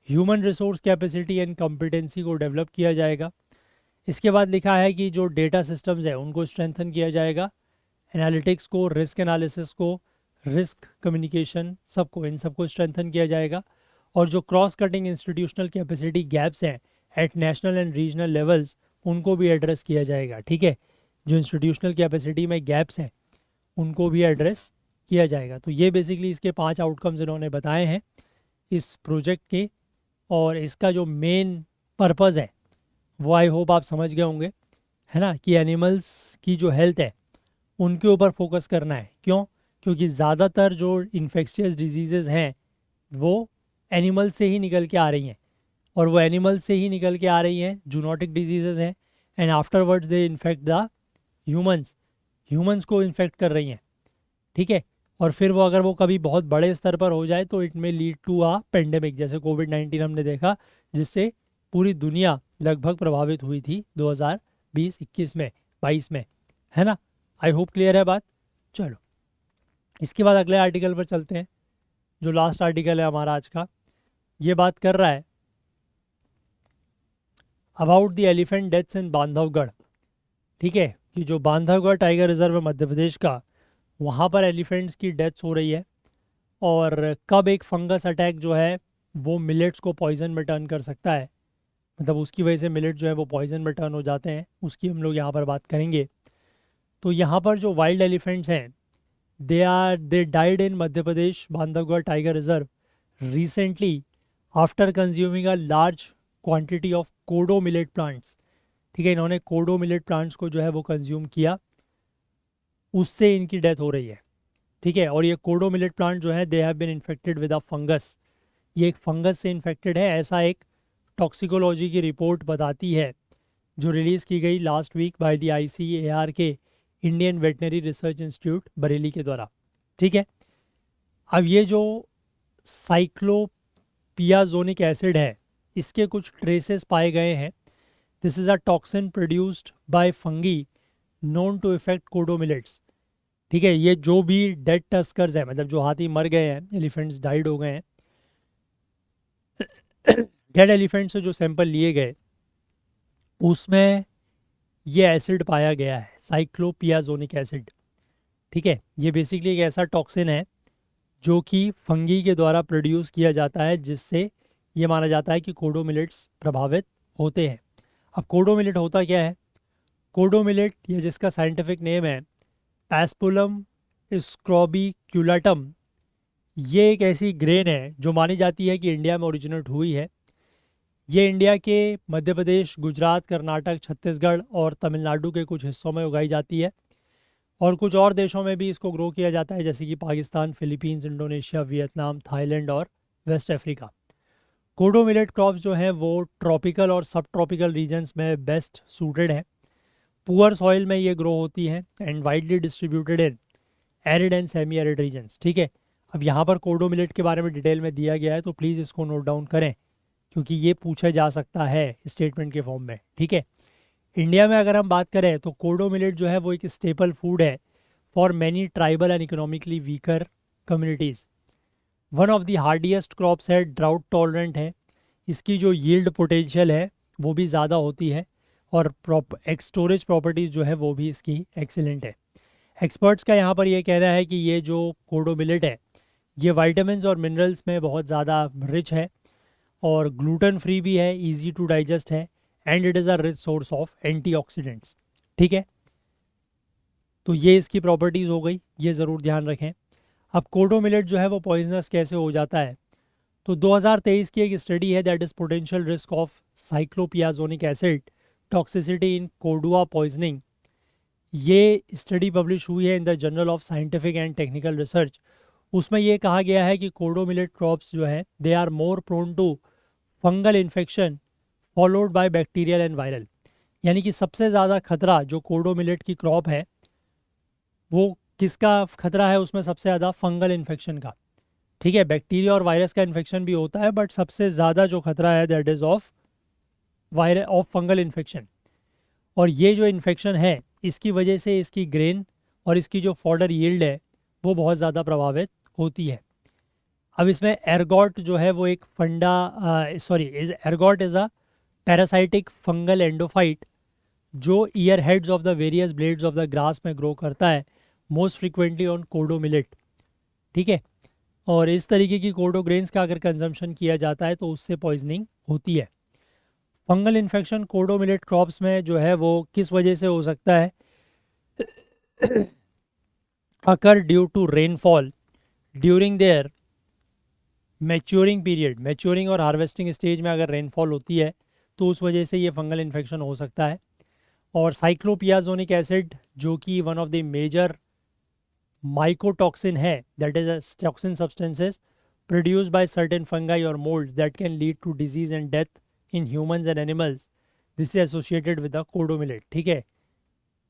Human resource capacity and competency को डेवलप किया जाएगा। इसके बाद लिखा है कि जो डेटा सिस्टम्स है उनको स्ट्रेंथन किया जाएगा, एनालिटिक्स को, रिस्क एनालिसिस को, रिस्क कम्युनिकेशन, सबको, इन सबको स्ट्रेंथन किया जाएगा। और जो cross cutting institutional capacity gaps हैं at national and regional levels, उनको भी एड्रेस किया जाएगा। ठीक है। जो इंस्टीट्यूशनल कैपेसिटी में गैप्स हैं उनको भी एड्रेस किया जाएगा। तो ये बेसिकली इसके 5 आउटकम्स इन्होंने बताए हैं इस प्रोजेक्ट के। और इसका जो मेन पर्पज़ है वो आई होप आप समझ गए होंगे, है ना, कि एनिमल्स की जो हेल्थ है उनके ऊपर फोकस करना है। क्यों? क्योंकि ज़्यादातर जो इन्फेक्शियस डिजीज़ेज़ हैं वो एनिमल से ही निकल के आ रही हैं, और वो एनिमल से ही निकल के आ रही हैं, जूनोटिक डिजीज़ेज़ हैं, and afterwards they infect the humans, humans को इन्फेक्ट कर रही हैं। ठीक है। और फिर वो अगर वो कभी बहुत बड़े स्तर पर हो जाए तो इट में लीड टू आ पेंडेमिक, जैसे कोविड-19 हमने देखा, जिससे पूरी दुनिया लगभग प्रभावित हुई थी 2020-21 में, 22 में, है ना। आई होप क्लियर है बात। चलो इसके बाद अगले आर्टिकल पर चलते हैं, जो लास्ट आर्टिकल है हमारा आज का। ये बात कर रहा है about the elephant deaths in Bandhavgarh. ठीक है, कि जो बांधवगढ़ टाइगर रिजर्व है मध्य प्रदेश का, वहाँ पर एलिफेंट्स की डेथ्स हो रही है। और कब एक फंगस अटैक जो है वो मिलेट्स को पॉइजन में टर्न कर सकता है, मतलब उसकी वजह से मिलेट जो है वो पॉइजन में टर्न हो जाते हैं, उसकी हम लोग यहाँ पर बात करेंगे। तो यहाँ पर जो वाइल्ड एलिफेंट्स हैं, they died in Madhya Pradesh Bandhavgarh tiger reserve recently after consuming a large quantity of kodo millet plants. ठीक है, इन्होंने कोडो मिलेट प्लांट्स को जो है वो कंज्यूम किया, उससे इनकी डेथ हो रही है। ठीक है, और ये कोडो मिलेट प्लांट जो है they have been infected with a fungus, ये एक फंगस से इन्फेक्टेड है, ऐसा एक टॉक्सिकोलॉजी की रिपोर्ट बताती है, जो रिलीज़ की गई last week by the ICAR के Indian veterinary research institute Bareilly के द्वारा। ठीक है, अब ये जो साइक्लोपियाजोनिक एसिड है, इसके कुछ ट्रेसेस पाए गए हैं। This is a toxin produced by fungi known to effect kodo millets. ठीक है, ये जो भी डेड टस्कर्स है, मतलब जो हाथी मर गए हैं, एलिफेंट्स डाइड हो गए हैं, डेड एलिफेंट से जो सैंपल लिए गए उसमें ये एसिड पाया गया है, साइक्लोपियाजोनिक एसिड। ठीक है, ये बेसिकली एक ऐसा टॉक्सिन है जो कि फंगी के द्वारा प्रोड्यूस किया जाता है, जिससे ये माना जाता है कि कोडो मिलेट्स प्रभावित होते हैं। अब कोडो मिलेट होता क्या है? कोडो मिलेट, ये जिसका साइंटिफिक नेम है पैस्पुलम स्क्रॉबिक्यूलाटम, ये एक ऐसी ग्रेन है जो मानी जाती है कि इंडिया में ओरिजिनेट हुई है। ये इंडिया के मध्य प्रदेश, गुजरात, कर्नाटक, छत्तीसगढ़ और तमिलनाडु के कुछ हिस्सों में उगाई जाती है, और कुछ और देशों में भी इसको ग्रो किया जाता है, जैसे कि Pakistan, Philippines, Indonesia, Vietnam, Thailand और west Africa. Kodo millet crops जो हैं वो ट्रॉपिकल और सब ट्रॉपिकल रीजन्स में बेस्ट सूटेड है। पुअर सॉइल में ये ग्रो होती है and widely distributed in arid and semi arid regions. ठीक है, अब यहाँ पर कोडो मिलेट के बारे में डिटेल में दिया गया है, तो प्लीज़ इसको नोट डाउन करें, क्योंकि ये पूछा जा सकता है स्टेटमेंट के फॉर्म में। ठीक है, इंडिया में अगर हम बात करें तो कोडो मिलेट जो है वो एक स्टेपल फूड है for many tribal and economically weaker communities. One of the hardiest crops है, ड्राउट टॉलरेंट है, इसकी जो यील्ड पोटेंशियल है वो भी ज़्यादा होती है, और स्टोरेज प्रॉपर्टीज़ जो है वो भी इसकी एक्सीलेंट है। एक्सपर्ट्स का यहाँ पर ये कहना है कि ये जो कोडो मिलेट है ये वाइटामिन्स और मिनरल्स में बहुत ज़्यादा रिच है, और ग्लूटेन फ्री भी है, इजी टू डाइजेस्ट है, and it is a rich source of antioxidants. ठीक है, तो ये इसकी प्रॉपर्टीज़ हो गई, ये ज़रूर ध्यान रखें। अब कोडो मिलेट जो है वो पॉइजनस कैसे हो जाता है, तो 2023 की एक स्टडी है, that is potential risk of cyclopiazonic acid toxicity in kodua poisoning. ये स्टडी पब्लिश हुई है in the journal of scientific and technical research. उसमें ये कहा गया है कि कोडो मिलेट क्रॉप्स जो है they are more prone to fungal infection followed by bacterial and viral. यानी कि सबसे ज़्यादा खतरा जो कोडो मिलेट की क्रॉप है वो किसका खतरा है, उसमें सबसे ज़्यादा फंगल इन्फेक्शन का। ठीक है, बैक्टीरिया और वायरस का इन्फेक्शन भी होता है, बट सबसे ज़्यादा जो खतरा है that is of fungal infection. और ये जो इन्फेक्शन है इसकी वजह से इसकी ग्रेन और इसकी जो फॉडर यील्ड है वो बहुत ज़्यादा प्रभावित होती है। अब इसमें एर्गॉट जो है वो एक ergot is a parasitic fungal endophyte जो ear heads of the various blades of the grass में ग्रो करता है, most frequently on kodo millet. ठीक है, और इस तरीके की कोडो ग्रेन्स का अगर कंजम्पशन किया जाता है तो उससे पॉइजनिंग होती है। फंगल इन्फेक्शन कोडो मिलेट क्रॉप्स में जो है वो किस वजह से हो सकता है? Occur due to rainfall during their maturing period. Maturing और हार्वेस्टिंग स्टेज में अगर रेनफॉल होती है तो उस वजह से ये फंगल इन्फेक्शन हो सकता है। और साइक्लोपियाजोनिक एसिड जो कि one of the major mycotoxin है, that is toxin substances produced by certain fungi और moulds that can lead to disease and death in humans and animals, this is associated with the kodo millet. ठीक है,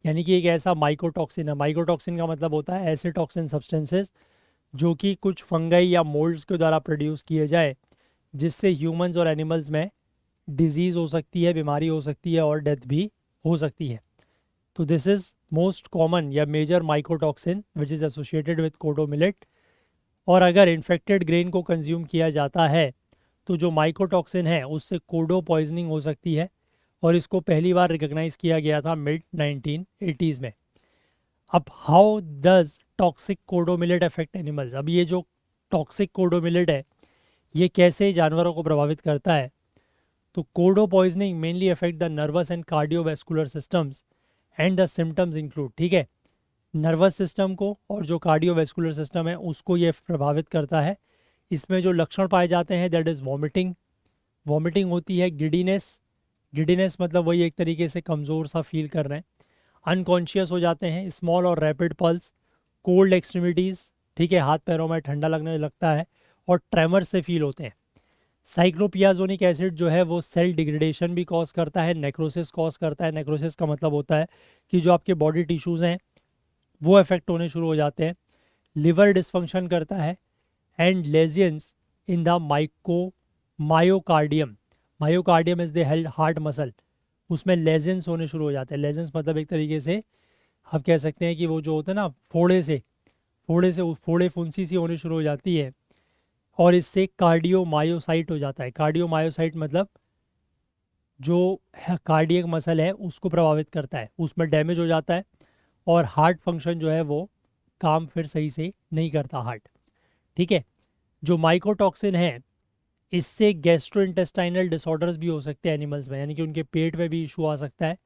यानी कि एक ऐसा mycotoxin है, mycotoxin का मतलब होता है ऐसे टॉक्सिन सब्सटेंसेस जो कि कुछ फंगाई या मोल्ड्स के द्वारा प्रोड्यूस किए जाए, जिससे ह्यूमंस और एनिमल्स में डिजीज़ हो सकती है, बीमारी हो सकती है और डेथ भी हो सकती है। तो दिस इज़ मोस्ट कॉमन या major mycotoxin which is associated with kodo millet. और अगर इन्फेक्टेड ग्रेन को कंज्यूम किया जाता है तो जो माइकोटॉक्सिन है उससे कोडो पॉइजनिंग हो सकती है, और इसको पहली बार रिकॉग्नाइज किया गया था मिड 1980s में। अब how does toxic kodo millet affect animals? अब ये जो टॉक्सिक कोडो मिलेट है ये कैसे जानवरों को प्रभावित करता है? तो kodo poisoning mainly affect the nervous and cardiovascular systems and the symptoms include, ठीक है, नर्वस सिस्टम को और जो कार्डियोवैस्कुलर सिस्टम है उसको ये प्रभावित करता है। इसमें जो लक्षण पाए जाते हैं दैट इज़ वॉमिटिंग, वॉमिटिंग होती है, गिडीनेस, गिडीनेस मतलब वही एक तरीके से कमज़ोर सा फील कर रहे हैं, अनकॉन्शियस हो जाते हैं, स्मॉल और रैपिड पल्स, कोल्ड एक्सट्रीमिटीज़, ठीक है, हाथ पैरों में ठंडा लगने लगता है, और ट्रेमर से फील होते हैं। साइक्लोपियाजोनिक एसिड जो है वो सेल डिग्रेडेशन भी कॉज करता है, नेक्रोसिस कॉज करता है। नेक्रोसिस का मतलब होता है कि जो आपके बॉडी टिश्यूज़ हैं वो अफेक्ट होने शुरू हो जाते हैं। लिवर डिसफंक्शन करता है and lesions in the myocardium, myocardium is the heart muscle, उसमें लेजेंस होने शुरू हो जाते हैं। लेजेंस मतलब एक तरीके से आप कह सकते हैं कि वो जो होता है ना फोड़े फुंसी सी होने शुरू हो जाती है, और इससे कार्डियोमायोसाइट हो जाता है। कार्डियोमायोसाइट मतलब जो कार्डियक मसल है उसको प्रभावित करता है, उसमें डैमेज हो जाता है, और हार्ट फंक्शन जो है वो काम फिर सही से नहीं करता हार्ट, ठीक है। जो माइकोटॉक्सिन है इससे गैस्ट्रोइंटेस्टाइनल डिसऑर्डर्स भी हो सकते हैं एनिमल्स में, यानी कि उनके पेट में भी इशू आ सकता है,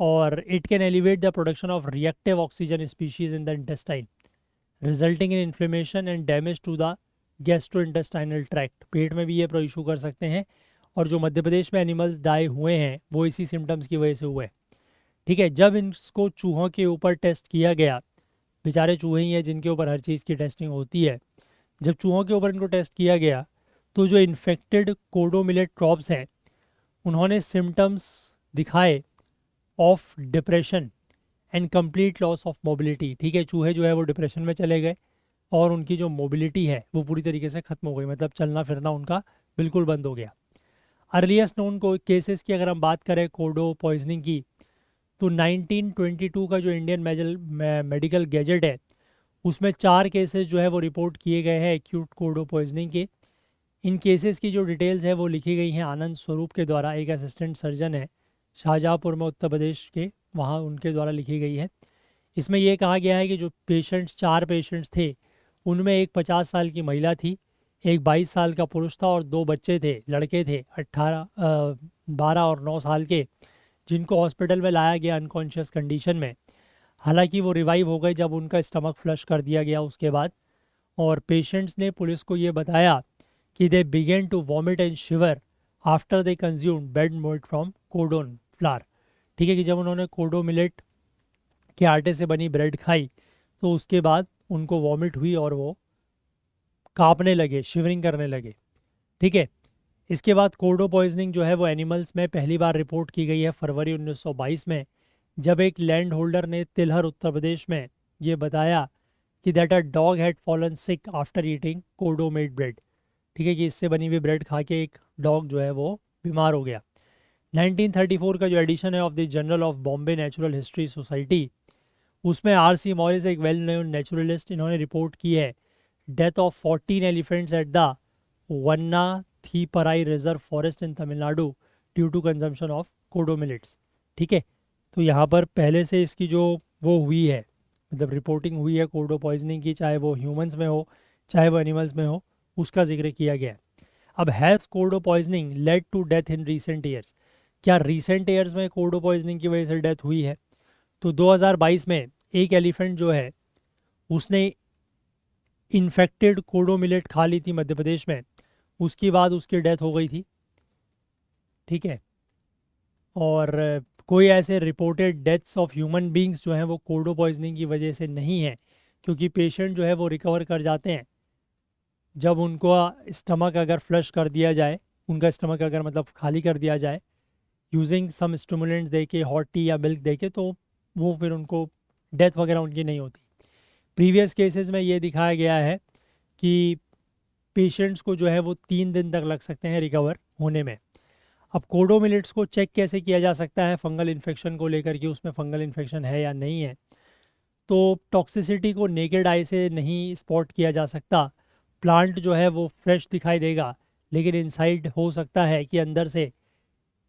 और it can elevate the production of reactive oxygen species in the intestine resulting in inflammation and damage to the gastrointestinal tract. पेट में भी ये इशू कर सकते हैं, और जो मध्य प्रदेश में एनिमल्स डाई हुए हैं वो इसी सिम्टम्स की वजह से हुए, ठीक है। जब इनको चूहों के ऊपर टेस्ट किया गया, बेचारे चूहे ही हैं जिनके ऊपर हर चीज़ की टेस्टिंग होती है, जब चूहों के ऊपर इनको टेस्ट किया गया तो जो इन्फेक्टेड कोडो मिलेट क्रॉप्स हैं उन्होंने सिम्टम्स दिखाए of depression and complete loss of mobility, ठीक है। चूहे जो है वो डिप्रेशन में चले गए और उनकी जो मोबिलिटी है वो पूरी तरीके से ख़त्म हो गई, मतलब चलना फिरना उनका बिल्कुल बंद हो गया। अर्लीस्ट नोन को केसेस की अगर हम बात करें कोडो पॉइजनिंग की, तो 1922 का जो इंडियन मेडिकल गैजेट है उसमें 4 केसेस जो है वो रिपोर्ट किए गए हैं एक्यूट कोडो पॉइजनिंग के। इन केसेस की जो डिटेल्स है वो लिखी गई हैं आनंद स्वरूप के द्वारा, एक असिस्टेंट सर्जन है शाहजहाँपुर में उत्तर प्रदेश के, वहाँ उनके द्वारा लिखी गई है। इसमें यह कहा गया है कि जो पेशेंट्स 4 पेशेंट्स थे उनमें एक 50 साल की महिला थी, एक 22 साल का पुरुष था, और 2 बच्चे थे, लड़के थे 12 और 9 साल के, जिनको हॉस्पिटल में लाया गया अनकॉन्शियस कंडीशन में। हालांकि वो रिवाइव हो गए जब उनका स्टमक फ्लश कर दिया गया उसके बाद, और पेशेंट्स ने पुलिस को ये बताया कि they began to vomit and shiver after they consume bread made from kodon flour, ठीक है, कि जब उन्होंने कोडो मिलेट के आटे से बनी ब्रेड खाई तो उसके बाद उनको वॉमिट हुई और वो कांपने लगे, शिवरिंग करने लगे, ठीक है। इसके बाद कोडो पॉइजनिंग जो है वो एनिमल्स में पहली बार रिपोर्ट की गई है फरवरी 1922 में, जब एक लैंड होल्डर ने तिलहर उत्तर प्रदेश में ये बताया कि that a dog had fallen sick after eating kodo made bread, ठीक है, कि इससे बनी हुई ब्रेड खा के एक डॉग जो है वो बीमार हो गया। 1934 का जो एडिशन है of the journal of Bombay natural history society, उसमें आर.सी. मॉरिस एक वेल नोन नेचुरलिस्ट, इन्होंने रिपोर्ट की है death of 14 elephants at the Vannathiparai reserve forest in Tamil Nadu due to consumption of kodo millets, ठीक है। तो यहाँ पर पहले से इसकी जो वो हुई है, मतलब रिपोर्टिंग हुई है कोडो पॉइजनिंग की, चाहे वो ह्यूमंस में हो चाहे वो एनिमल्स में हो, उसका जिक्र किया गया है। अब has kodo poisoning led to death in recent years? क्या रीसेंट ईयर्स में कोडो पॉइजनिंग की वजह से डेथ हुई है? तो 2022 में एक एलिफेंट जो है उसने इन्फेक्टेड कोडो मिलेट खा ली थी मध्य प्रदेश में, उसके बाद उसकी डेथ हो गई थी, ठीक है। और कोई ऐसे reported deaths of human beings जो हैं वो कोडो पॉइजनिंग की वजह से नहीं है, क्योंकि पेशेंट जो है वो रिकवर कर जाते हैं जब उनको स्टमक अगर फ्लश कर दिया जाए, उनका स्टमक अगर मतलब खाली कर दिया जाए यूजिंग सम स्टिमुलेंट्स दे के, हॉट टी या मिल्क दे के, तो वो फिर उनको डेथ वगैरह उनकी नहीं होती। प्रीवियस केसेस में ये दिखाया गया है कि पेशेंट्स को जो है वो 3 दिन तक लग सकते हैं रिकवर होने में। अब कोडो मिलेट्स को चेक कैसे किया जा सकता है फंगल इन्फेक्शन को लेकर कि उसमें फंगल इन्फेक्शन है या नहीं है। तो टॉक्सिसिटी को नेकेड आई से नहीं स्पॉट किया जा सकता। प्लांट जो है वो फ्रेश दिखाई देगा, लेकिन इनसाइड हो सकता है कि अंदर से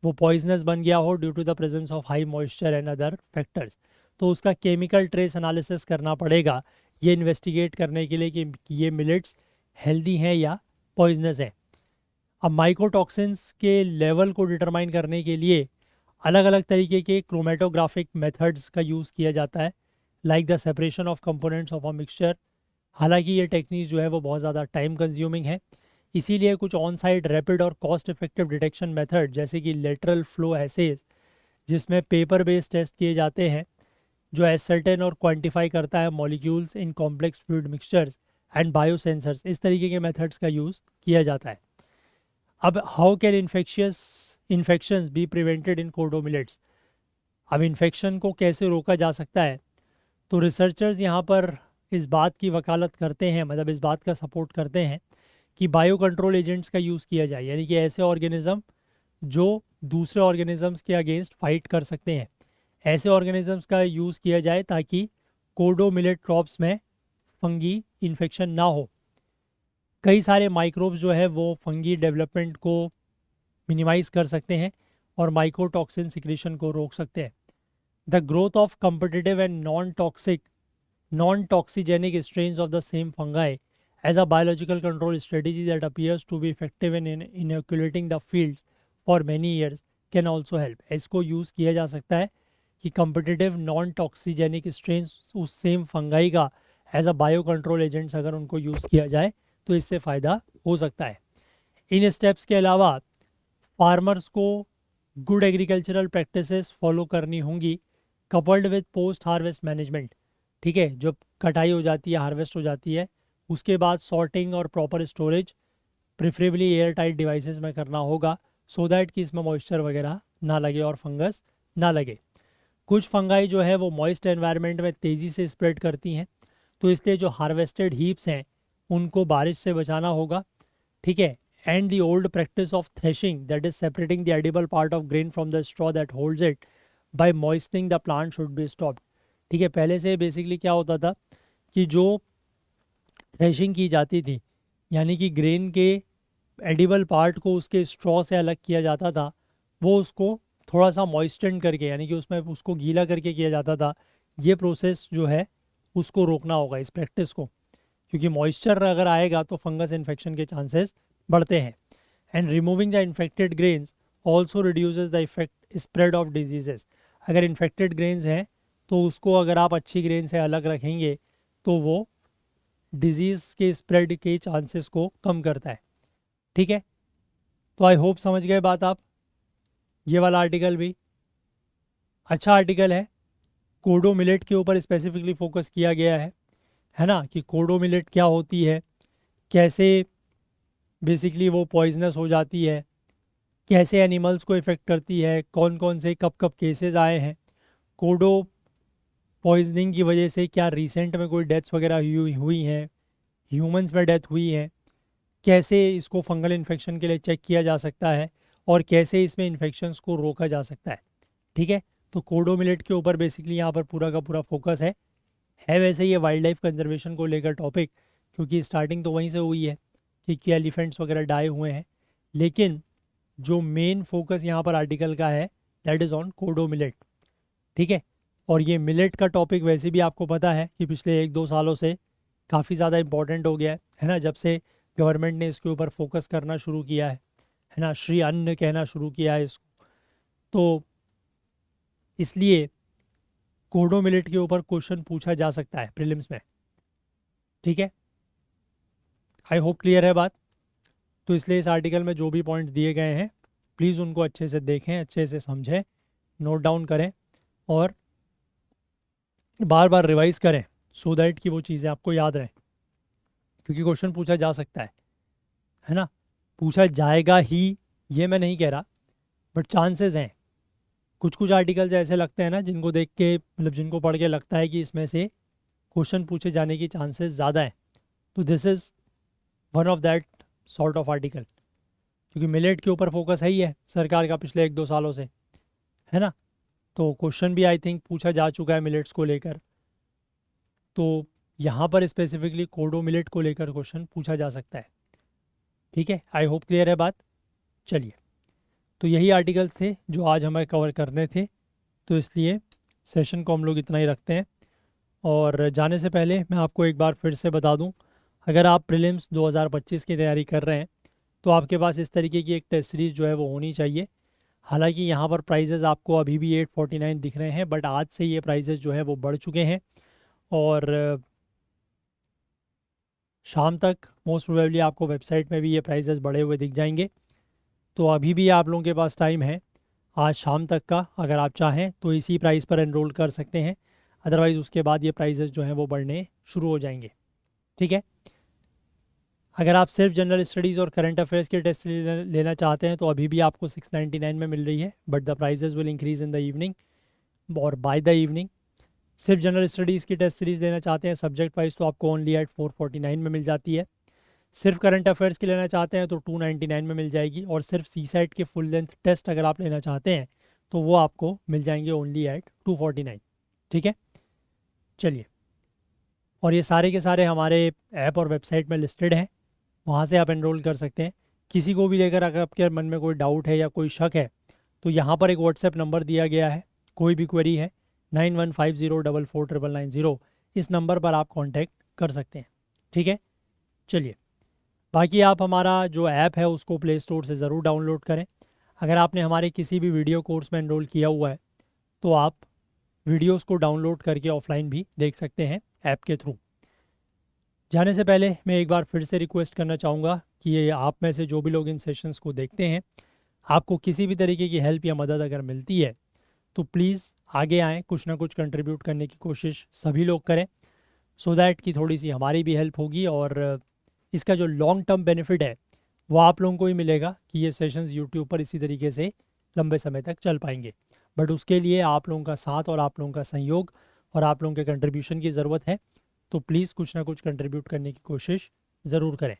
वो पॉइजनस बन गया हो due to the presence of high moisture and other factors. तो उसका केमिकल ट्रेस एनालिसिस करना पड़ेगा ये इन्वेस्टिगेट करने के लिए कि ये मिलेट्स हेल्दी हैं या पॉइजनस हैं। अब माइकोटॉक्सिन्स के लेवल को डिटरमाइन करने के लिए अलग अलग तरीके के क्रोमेटोग्राफिक मेथड्स का यूज़ किया जाता है, like the separation of components of a mixture. हालांकि ये टेक्निक जो है वो बहुत ज़्यादा टाइम कंज्यूमिंग है, इसीलिए कुछ ऑन साइट रैपिड और कॉस्ट इफेक्टिव डिटेक्शन मेथड जैसे कि लेटरल फ्लो एसेज, जिसमें पेपर बेस्ड टेस्ट किए जाते हैं, जो एसर्टेन और क्वांटिफाई करता है molecules in complex fluid mixtures and biosensors, इस तरीके के मेथड्स का यूज़ किया जाता है। अब how can infections be prevented in kodo millets. अब इन्फेक्शन को कैसे रोका जा सकता है, तो रिसर्चर्स यहाँ पर इस बात की वकालत करते हैं, मतलब इस बात का सपोर्ट करते हैं कि बायो कंट्रोल एजेंट्स का यूज़ किया जाए, यानी कि ऐसे ऑर्गेनिज्म जो दूसरे ऑर्गेनिजम्स के अगेंस्ट फाइट कर सकते हैं, ऐसे ऑर्गेनिजम्स का यूज़ किया जाए ताकि कोडो मिलेट क्रॉप्स में फंगी इन्फेक्शन ना हो। कई सारे माइक्रोब्स जो है वो फंगी डेवलपमेंट को मिनिमाइज कर सकते हैं और माइकोटॉक्सिन सिक्रीशन को रोक सकते हैं। The growth of competitive and non toxigenic strains of the same fungi as a biological control strategy that appears to be effective in inoculating the fields for many years can also help। इसको use किया जा सकता है कि competitive non toxigenic strains उस same fungi का as a bio control agents अगर उनको यूज़ किया जाए तो इससे फ़ायदा हो सकता है। इन स्टेप्स के अलावा फार्मर्स को गुड एग्रीकल्चरल प्रैक्टिसेस फॉलो करनी होंगी coupled with post harvest management. ठीक है, जब कटाई हो जाती है, हार्वेस्ट हो जाती है, उसके बाद सॉर्टिंग और proper storage preferably air tight devices में करना होगा, सो दैट कि इसमें मॉइस्चर वगैरह ना लगे और फंगस ना लगे। कुछ फंगाई जो है वो मॉइस्ट एनवायरनमेंट में तेज़ी से स्प्रेड करती हैं, तो इसलिए जो हार्वेस्टेड हीप्स हैं उनको बारिश से बचाना होगा। ठीक है, and the old practice of threshing, that is separating the edible part of grain from the straw that holds it by moistening the plant should be stopped. ठीक है, पहले से बेसिकली क्या होता था कि जो थ्रेशिंग की जाती थी, यानी कि ग्रेन के एडिबल पार्ट को उसके स्ट्रॉ से अलग किया जाता था, वो उसको थोड़ा सा मॉइस्टन करके, यानी कि उसमें उसको गीला करके किया जाता था। ये प्रोसेस जो है उसको रोकना होगा, इस प्रैक्टिस को, क्योंकि मॉइस्चर अगर आएगा तो फंगस इन्फेक्शन के चांसेस बढ़ते हैं। And removing the infected grains also reduces the effect spread of diseases. अगर इन्फेक्टेड ग्रेन्स हैं तो उसको अगर आप अच्छी ग्रेन से अलग रखेंगे तो वो डिजीज़ के स्प्रेड के चांसेस को कम करता है। ठीक है, तो आई होप समझ गए बात आप। ये वाला आर्टिकल भी अच्छा आर्टिकल है, कोडो मिलेट के ऊपर स्पेसिफिकली फोकस किया गया है ना, कि कोडो मिलेट क्या होती है, कैसे बेसिकली वो पॉइजनस हो जाती है, कैसे एनिमल्स को इफ़ेक्ट करती है, कौन कौन से कब कब केसेस आए हैं, कोडो पॉइजनिंग की वजह से क्या रिसेंट में कोई डेथ्स वगैरह हुई हैं, ह्यूमंस में डेथ हुई है, कैसे इसको फंगल इन्फेक्शन के लिए चेक किया जा सकता है और कैसे इसमें इन्फेक्शंस को रोका जा सकता है। ठीक है, तो कोडो मिलेट के ऊपर बेसिकली यहाँ पर पूरा का पूरा फोकस है वैसे ये वाइल्ड लाइफ कंजर्वेशन को लेकर टॉपिक, क्योंकि स्टार्टिंग तो वहीं से हुई है कि क्या एलिफेंट्स वगैरह डाई हुए हैं, लेकिन जो मेन फोकस यहाँ पर आर्टिकल का है that is on kodo millet. ठीक है, और ये मिलेट का टॉपिक वैसे भी आपको पता है कि पिछले 1-2 सालों से काफ़ी ज़्यादा इंपॉर्टेंट हो गया है ना, जब से गवर्नमेंट ने इसके ऊपर फोकस करना शुरू किया है ना, श्री अन्न कहना शुरू किया है इसको, तो इसलिए कोडो मिलेट के ऊपर क्वेश्चन पूछा जा सकता है प्रीलिम्स में। ठीक है, आई होप क्लियर है बात। तो इसलिए इस आर्टिकल में जो भी पॉइंट्स दिए गए हैं प्लीज़ उनको अच्छे से देखें, अच्छे से समझें, नोट डाउन करें और बार बार रिवाइज करें, सो दैट कि वो चीज़ें आपको याद रहें, क्योंकि क्वेश्चन पूछा जा सकता है ना, पूछा जाएगा ही ये मैं नहीं कह रहा, बट चांसेस हैं। कुछ कुछ आर्टिकल्स ऐसे लगते हैं ना जिनको देख के, मतलब जिनको पढ़ के लगता है कि इसमें से क्वेश्चन पूछे जाने की चांसेस ज़्यादा हैं, तो this is one of that sort of article, क्योंकि मिलेट के ऊपर फोकस है ही है सरकार का पिछले 1-2 सालों से, है ना। तो क्वेश्चन भी आई थिंक पूछा जा चुका है मिलेट्स को लेकर, तो यहाँ पर स्पेसिफिकली कोडो मिलेट को लेकर क्वेश्चन पूछा जा सकता है। ठीक है, आई होप क्लियर है बात। चलिए, तो यही आर्टिकल्स थे जो आज हमें कवर करने थे, तो इसलिए सेशन को हम लोग इतना ही रखते हैं। और जाने से पहले मैं आपको एक बार फिर से बता दूं, अगर आप प्रीलिम्स 2025 की तैयारी कर रहे हैं तो आपके पास इस तरीके की एक टेस्ट सीरीज़ जो है वो होनी चाहिए। हालांकि यहाँ पर प्राइजेज़ आपको अभी भी 849 दिख रहे हैं, बट आज से ये प्राइजेज़ जो है वो बढ़ चुके हैं और शाम तक मोस्ट प्रोबेबली आपको वेबसाइट में भी ये प्राइजेज़ बढ़े हुए दिख जाएंगे। तो अभी भी आप लोगों के पास टाइम है आज शाम तक का, अगर आप चाहें तो इसी प्राइस पर एनरोल कर सकते हैं, अदरवाइज़ उसके बाद ये प्राइजेज़ जो हैं वो बढ़ने शुरू हो जाएंगे। ठीक है, अगर आप सिर्फ जनरल स्टडीज़ और करंट अफेयर्स के टेस्ट लेना चाहते हैं तो अभी भी आपको 699 में मिल रही है, but the prices will increase in the evening और बाय द इवनिंग। सिर्फ जनरल स्टडीज़ की टेस्ट सीरीज़ लेना चाहते हैं सब्जेक्ट वाइज तो आपको ओनली एट 449 में मिल जाती है। सिर्फ करंट अफेयर्स की लेना चाहते हैं तो 299 में मिल जाएगी, और सिर्फ सी सेट के फुल लेंथ टेस्ट अगर आप लेना चाहते हैं तो वो आपको मिल जाएंगे ओनली एट 249। ठीक है, चलिए, और ये सारे के सारे हमारे ऐप और वेबसाइट में लिस्टेड हैं, वहाँ से आप एनरोल कर सकते हैं। किसी को भी लेकर अगर आपके मन में कोई डाउट है या कोई शक है तो यहाँ पर एक व्हाट्सएप नंबर दिया गया है, कोई भी क्वेरी है 9150449990, इस नंबर पर आप कांटेक्ट कर सकते हैं। ठीक है, चलिए, बाकी आप हमारा जो ऐप है उसको प्ले स्टोर से ज़रूर डाउनलोड करें। अगर आपने हमारे किसी भी वीडियो कोर्स में एनरोल किया हुआ है तो आप वीडियोस को डाउनलोड करके ऑफलाइन भी देख सकते हैं ऐप के थ्रू। जाने से पहले मैं एक बार फिर से रिक्वेस्ट करना चाहूँगा कि ये आप में से जो भी लोग इन सेशंस को देखते हैं, आपको किसी भी तरीके की हेल्प या मदद अगर मिलती है तो प्लीज़ आगे आएँ, कुछ ना कुछ कंट्रीब्यूट करने की कोशिश सभी लोग करें, सो दैट कि थोड़ी सी हमारी भी हेल्प होगी और इसका जो लॉन्ग टर्म बेनिफिट है वो आप लोगों को ही मिलेगा कि ये सेशंस यूट्यूब पर इसी तरीके से लंबे समय तक चल पाएंगे। बट उसके लिए आप लोगों का साथ और आप लोगों का सहयोग और आप लोगों के कंट्रीब्यूशन की ज़रूरत है, तो प्लीज़ कुछ ना कुछ कंट्रीब्यूट करने की कोशिश ज़रूर करें।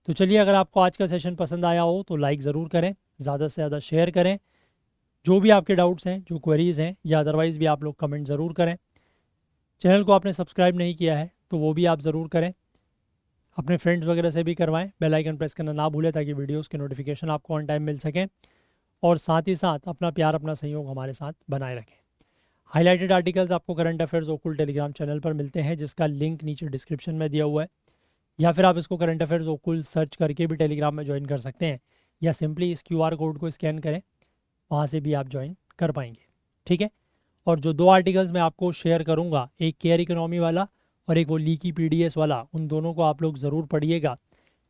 तो चलिए, अगर आपको आज का सेशन पसंद आया हो तो लाइक ज़रूर करें, ज़्यादा से ज़्यादा शेयर करें, जो भी आपके डाउट्स हैं, जो क्वेरीज़ हैं या अदरवाइज़ भी आप लोग कमेंट ज़रूर करें। चैनल को आपने सब्सक्राइब नहीं किया है तो वो भी आप ज़रूर करें, अपने फ्रेंड्स वगैरह से भी करवाएं, बेल आइकन प्रेस करना ना भूलें ताकि वीडियोस के नोटिफिकेशन आपको ऑन टाइम मिल सकें, और साथ ही साथ अपना प्यार अपना सहयोग हमारे साथ बनाए रखें। हाईलाइटेड आर्टिकल्स आपको करंट अफेयर्स ओकुल टेलीग्राम चैनल पर मिलते हैं, जिसका लिंक नीचे डिस्क्रिप्शन में दिया हुआ है, या फिर आप इसको करंट अफेयर्स ओकुल सर्च करके भी टेलीग्राम में ज्वाइन कर सकते हैं, या सिंपली इस QR कोड को स्कैन करें, वहाँ से भी आप ज्वाइन कर पाएंगे। ठीक है, और जो 2 आर्टिकल्स मैं आपको शेयर करूँगा, एक केयर इकोनॉमी वाला और एक वो लीकी PDS वाला, उन दोनों को आप लोग ज़रूर पढ़िएगा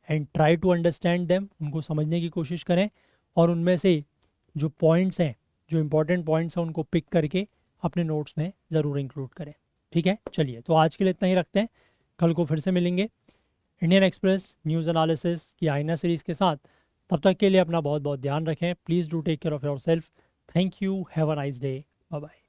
and try to understand them, उनको समझने की कोशिश करें, और उनमें से जो पॉइंट्स हैं, जो इंपॉर्टेंट पॉइंट्स हैं, उनको पिक करके अपने नोट्स में ज़रूर इंक्लूड करें। ठीक है, चलिए, तो आज के लिए इतना ही रखते हैं, कल को फिर से मिलेंगे इंडियन एक्सप्रेस न्यूज़ एनालिसिस की आईना सीरीज़ के साथ। तब तक के लिए अपना बहुत बहुत ध्यान रखें। Please do take care of yourself. Thank you, have a nice day, bye bye.